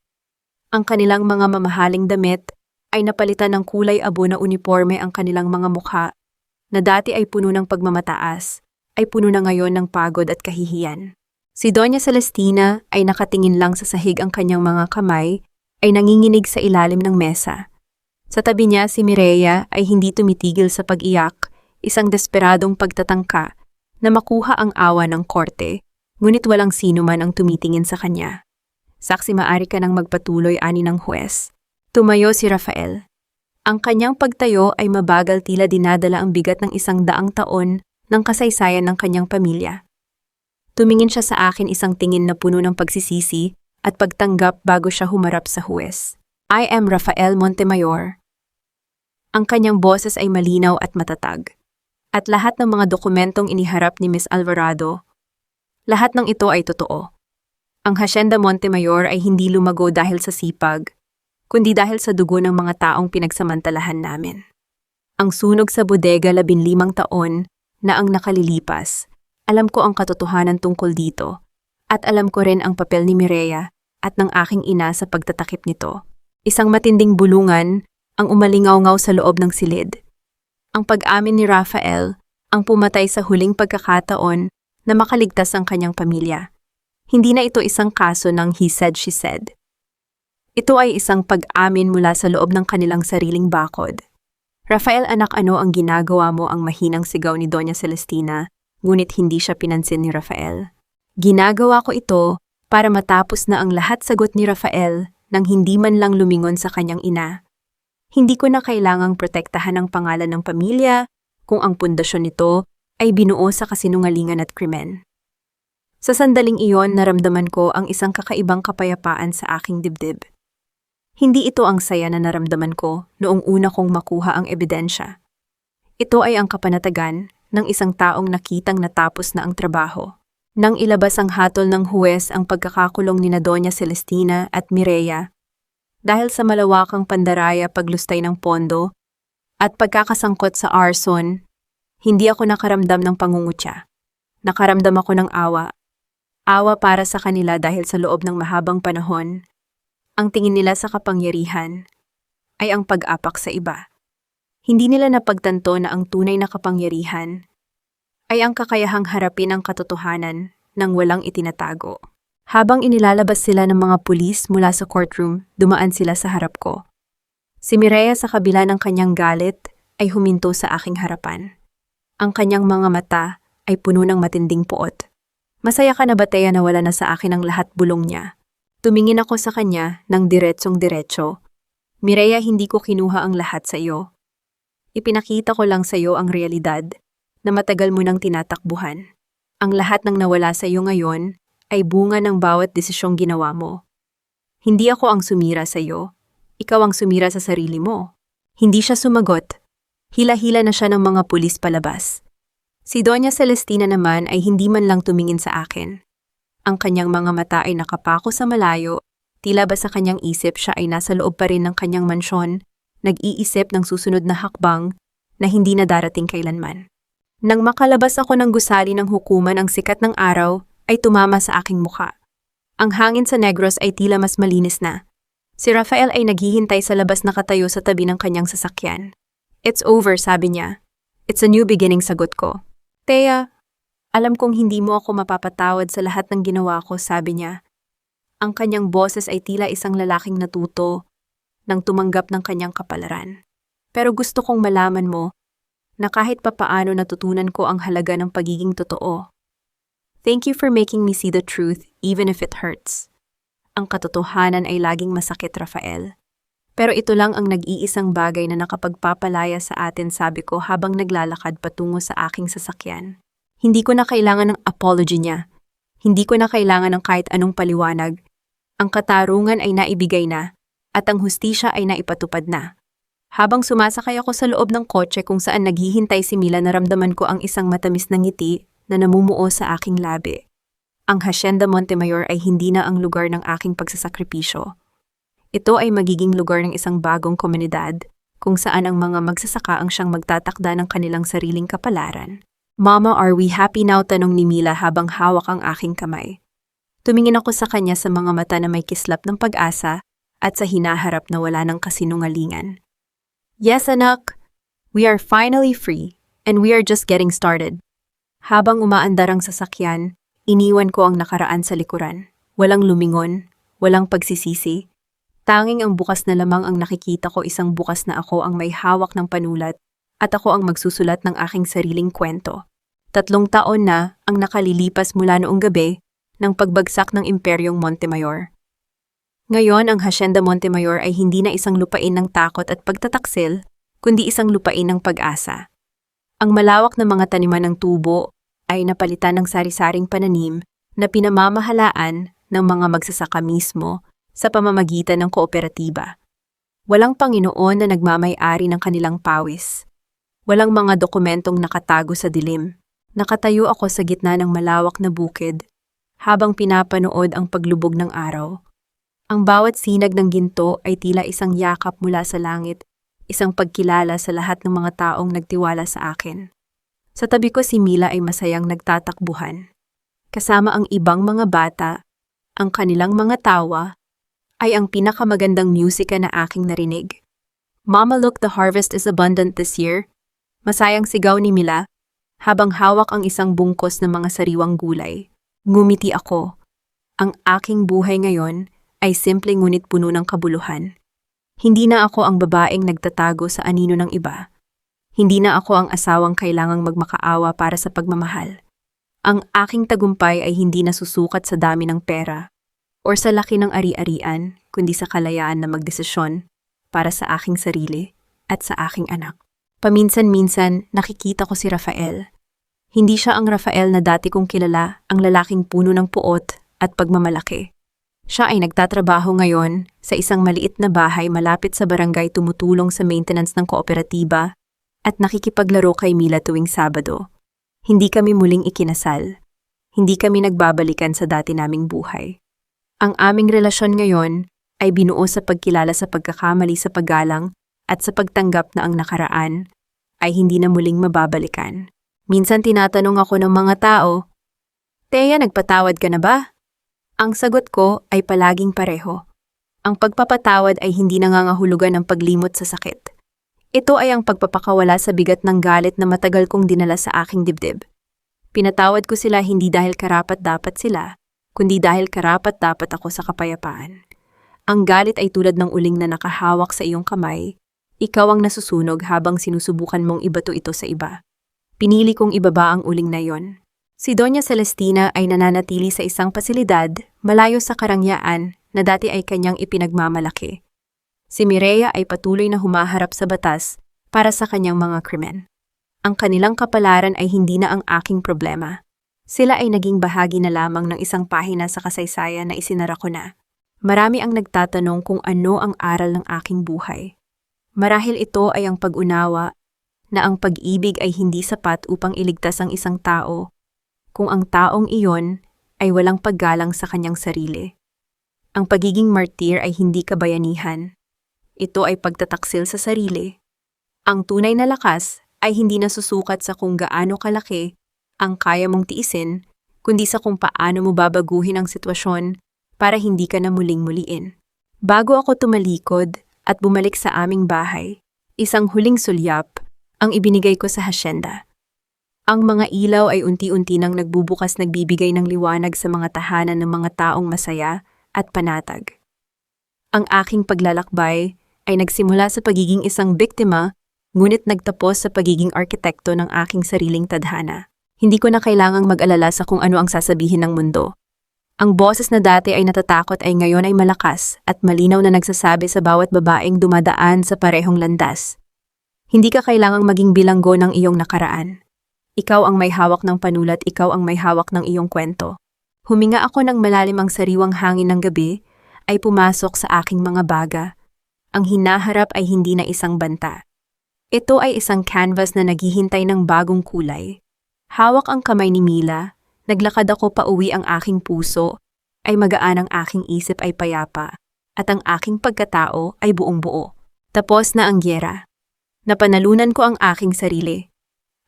Ang kanilang mga mamahaling damit ay napalitan ng kulay abo na uniforme, ang kanilang mga mukha na dati ay puno ng pagmamataas, ay puno na ngayon ng pagod at kahihiyan. Si Doña Celestina ay nakatingin lang sa sahig, ang kanyang mga kamay ay nanginginig sa ilalim ng mesa. Sa tabi niya si Mireya ay hindi tumitigil sa pag-iyak, isang desperadong pagtatangka na makuha ang awa ng korte, ngunit walang sino man ang tumitingin sa kanya. Saksi, maari ka nang magpatuloy, ani ng huwes. Tumayo si Rafael. Ang kanyang pagtayo ay mabagal, tila dinadala ang bigat ng 100 taon ng kasaysayan ng kanyang pamilya. Tumingin siya sa akin, isang tingin na puno ng pagsisisi at pagtanggap bago siya humarap sa huwes. I am Rafael Montemayor. Ang kanyang boses ay malinaw at matatag. At lahat ng mga dokumentong iniharap ni Miss Alvarado, lahat ng ito ay totoo. Ang Hacienda Montemayor ay hindi lumago dahil sa sipag, kundi dahil sa dugo ng mga taong pinagsamantalahan namin. Ang sunog sa bodega, 15 taon na ang nakalilipas. Alam ko ang katotohanan tungkol dito, at alam ko rin ang papel ni Mireya at ng aking ina sa pagtatakip nito. Isang matinding bulungan ang umalingaw-ngaw sa loob ng silid. Ang pag-amin ni Rafael ang pumatay sa huling pagkakataon na makaligtas ang kanyang pamilya. Hindi na ito isang kaso ng he said, she said. Ito ay isang pag-amin mula sa loob ng kanilang sariling bakod. Rafael, anak, ano ang ginagawa mo? Ang mahinang sigaw ni Doña Celestina, ngunit hindi siya pinansin ni Rafael. Ginagawa ko ito para matapos na ang lahat, sagot ni Rafael nang hindi man lang lumingon sa kanyang ina. Hindi ko na kailangang protektahan ang pangalan ng pamilya kung ang pundasyon nito ay binuo sa kasinungalingan at krimen. Sa sandaling iyon, naramdaman ko ang isang kakaibang kapayapaan sa aking dibdib. Hindi ito ang saya na naramdaman ko noong una kong makuha ang ebidensya. Ito ay ang kapanatagan ng isang taong nakitang natapos na ang trabaho. Nang ilabas ang hatol ng huwes ang pagkakakulong ni Doña Celestina at Mireya, dahil sa malawakang pandaraya, paglustay ng pondo, at pagkakasangkot sa arson, hindi ako nakaramdam ng pangungutya. Nakaramdam ako ng awa. Awa para sa kanila dahil sa loob ng mahabang panahon, ang tingin nila sa kapangyarihan ay ang pag-apak sa iba. Hindi nila napagtanto na ang tunay na kapangyarihan ay ang kakayahang harapin ang katotohanan ng walang itinatago. Habang inilalabas sila ng mga pulis mula sa courtroom, dumaan sila sa harap ko. Si Mireya, sa kabila ng kanyang galit, ay huminto sa aking harapan. Ang kanyang mga mata ay puno ng matinding puot. Masaya ka na ba, Thea, na wala na sa akin ang lahat, bulong niya. Tumingin ako sa kanya ng diretsong-diretso. Mireya, hindi ko kinuha ang lahat sa iyo. Ipinakita ko lang sa iyo ang realidad na matagal mo nang tinatakbuhan. Ang lahat ng nawala sa iyo ngayon ay bunga ng bawat desisyong ginawa mo. Hindi ako ang sumira sa iyo. Ikaw ang sumira sa sarili mo. Hindi siya sumagot. Hila-hila na siya ng mga pulis palabas. Si Doña Celestina naman ay hindi man lang tumingin sa akin. Ang kanyang mga mata ay nakapako sa malayo, tila ba sa kanyang isip siya ay nasa loob pa rin ng kanyang mansyon, nag-iisip ng susunod na hakbang na hindi na darating kailanman. Nang makalabas ako ng gusali ng hukuman, ang sikat ng araw ay tumama sa aking mukha. Ang hangin sa Negros ay tila mas malinis na. Si Rafael ay naghihintay sa labas, nakatayo sa tabi ng kanyang sasakyan. "It's over," sabi niya. "It's a new beginning," sagot ko. "Thea, alam kong hindi mo ako mapapatawad sa lahat ng ginawa ko," sabi niya. Ang kanyang boses ay tila isang lalaking natuto nang tumanggap ng kanyang kapalaran. "Pero gusto kong malaman mo na kahit papaano natutunan ko ang halaga ng pagiging totoo. Thank you for making me see the truth even if it hurts." Ang katotohanan ay laging masakit, Rafael. Pero ito lang ang nag-iisang bagay na nakapagpapalaya sa atin, sabi ko habang naglalakad patungo sa aking sasakyan. Hindi ko na kailangan ng apology niya. Hindi ko na kailangan ng kahit anong paliwanag. Ang katarungan ay naibigay na at ang hustisya ay naipatupad na. Habang sumasakay ako sa loob ng kotse kung saan naghihintay si Mila, naramdaman ko ang isang matamis na ngiti na namumuo sa aking labi. Ang Hacienda Montemayor ay hindi na ang lugar ng aking pagsasakripisyo. Ito ay magiging lugar ng isang bagong komunidad kung saan ang mga magsasaka ang siyang magtatakda ng kanilang sariling kapalaran. "Mama, are we happy now?" tanong ni Mila habang hawak ang aking kamay. Tumingin ako sa kanya sa mga mata na may kislap ng pag-asa at sa hinaharap na wala ng kasinungalingan. "Yes, anak. We are finally free and we are just getting started." Habang umaandar ang sasakyan, iniwan ko ang nakaraan sa likuran. Walang lumingon, walang pagsisisi. Tanging ang bukas na lamang ang nakikita ko, isang bukas na ako ang may hawak ng panulat at ako ang magsusulat ng aking sariling kwento. 3 taon na ang nakalilipas mula noong gabi ng pagbagsak ng Imperyong Montemayor. Ngayon, ang Hacienda Montemayor ay hindi na isang lupain ng takot at pagtataksil, kundi isang lupain ng pag-asa. Ang malawak na mga taniman ng tubo ay napalitan ng sari-saring pananim na pinamamahalaan ng mga magsasaka mismo sa pamamagitan ng kooperatiba. Walang Panginoon na nagmamay-ari ng kanilang pawis. Walang mga dokumentong nakatago sa dilim. Nakatayo ako sa gitna ng malawak na bukid habang pinapanood ang paglubog ng araw. Ang bawat sinag ng ginto ay tila isang yakap mula sa langit, isang pagkilala sa lahat ng mga taong nagtiwala sa akin. Sa tabi ko si Mila ay masayang nagtatakbuhan. Kasama ang ibang mga bata, ang kanilang mga tawa ay ang pinakamagandang musika na aking narinig. "Mama, look, the harvest is abundant this year." Masayang sigaw ni Mila habang hawak ang isang bungkos ng mga sariwang gulay. Ngumiti ako. Ang aking buhay ngayon ay simple ngunit puno ng kabuluhan. Hindi na ako ang babaeng nagtatago sa anino ng iba. Hindi na ako ang asawang kailangang magmakaawa para sa pagmamahal. Ang aking tagumpay ay hindi nasusukat sa dami ng pera o sa laki ng ari-arian, kundi sa kalayaan na magdesisyon para sa aking sarili at sa aking anak. Paminsan-minsan, nakikita ko si Rafael. Hindi siya ang Rafael na dati kong kilala, ang lalaking puno ng puot at pagmamalaki. Siya ay nagtatrabaho ngayon sa isang maliit na bahay malapit sa barangay, tumutulong sa maintenance ng kooperatiba at nakikipaglaro kay Mila tuwing Sabado. Hindi kami muling ikinasal. Hindi kami nagbabalikan sa dati naming buhay. Ang aming relasyon ngayon ay binuo sa pagkilala sa pagkakamali, sa paggalang at sa pagtanggap na ang nakaraan ay hindi na muling mababalikan. Minsan tinatanong ako ng mga tao, "Thea, nagpatawad ka na ba?" Ang sagot ko ay palaging pareho. Ang pagpapatawad ay hindi nangangahulugan ng paglimot sa sakit. Ito ay ang pagpapakawala sa bigat ng galit na matagal kong dinala sa aking dibdib. Pinatawad ko sila hindi dahil karapat-dapat sila, kundi dahil karapat-dapat ako sa kapayapaan. Ang galit ay tulad ng uling na nakahawak sa iyong kamay. Ikaw ang nasusunog habang sinusubukan mong ibato ito sa iba. Pinili kong ibaba ang uling na yon. Si Doña Celestina ay nananatili sa isang pasilidad malayo sa karangyaan na dati ay kanyang ipinagmamalaki. Si Mireya ay patuloy na humaharap sa batas para sa kanyang mga krimen. Ang kanilang kapalaran ay hindi na ang aking problema. Sila ay naging bahagi na lamang ng isang pahina sa kasaysayan na isinara ko na. Marami ang nagtatanong kung ano ang aral ng aking buhay. Marahil ito ay ang pag-unawa na ang pag-ibig ay hindi sapat upang iligtas ang isang tao kung ang taong iyon ay walang paggalang sa kanyang sarili. Ang pagiging martir ay hindi kabayanihan. Ito ay pagtataksil sa sarili. Ang tunay na lakas ay hindi nasusukat sa kung gaano kalaki ang kaya mong tiisin, kundi sa kung paano mo babaguhin ang sitwasyon para hindi ka na muling-muliin. Bago ako tumalikod at bumalik sa aming bahay, isang huling sulyap ang ibinigay ko sa hasyenda. Ang mga ilaw ay unti-unti nang nagbubukas, nagbibigay ng liwanag sa mga tahanan ng mga taong masaya at panatag. Ang aking paglalakbay ay nagsimula sa pagiging isang biktima, ngunit nagtapos sa pagiging arkitekto ng aking sariling tadhana. Hindi ko na kailangang mag-alala sa kung ano ang sasabihin ng mundo. Ang boses na dati ay natatakot ay ngayon ay malakas at malinaw na nagsasabi sa bawat babaeng dumadaan sa parehong landas. Hindi ka kailangang maging bilanggo ng iyong nakaraan. Ikaw ang may hawak ng panulat, ikaw ang may hawak ng iyong kwento. Huminga ako ng malalim, ang sariwang hangin ng gabi ay pumasok sa aking mga baga. Ang hinaharap ay hindi na isang banta. Ito ay isang canvas na naghihintay ng bagong kulay. Hawak ang kamay ni Mila, naglakad ako pa uwi, ang aking puso ay magaan, ang aking isip ay payapa, at ang aking pagkatao ay buong buo. Tapos na ang gyera. Napanalunan ko ang aking sarili.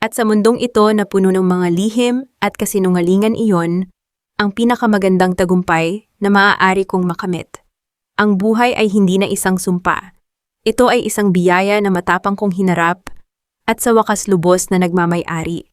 At sa mundong ito na puno ng mga lihim at kasinungalingan, iyon ang pinakamagandang tagumpay na maaari kong makamit. Ang buhay ay hindi na isang sumpa. Ito ay isang biyaya na matapang kong hinarap at sa wakas lubos na nagmamay-ari.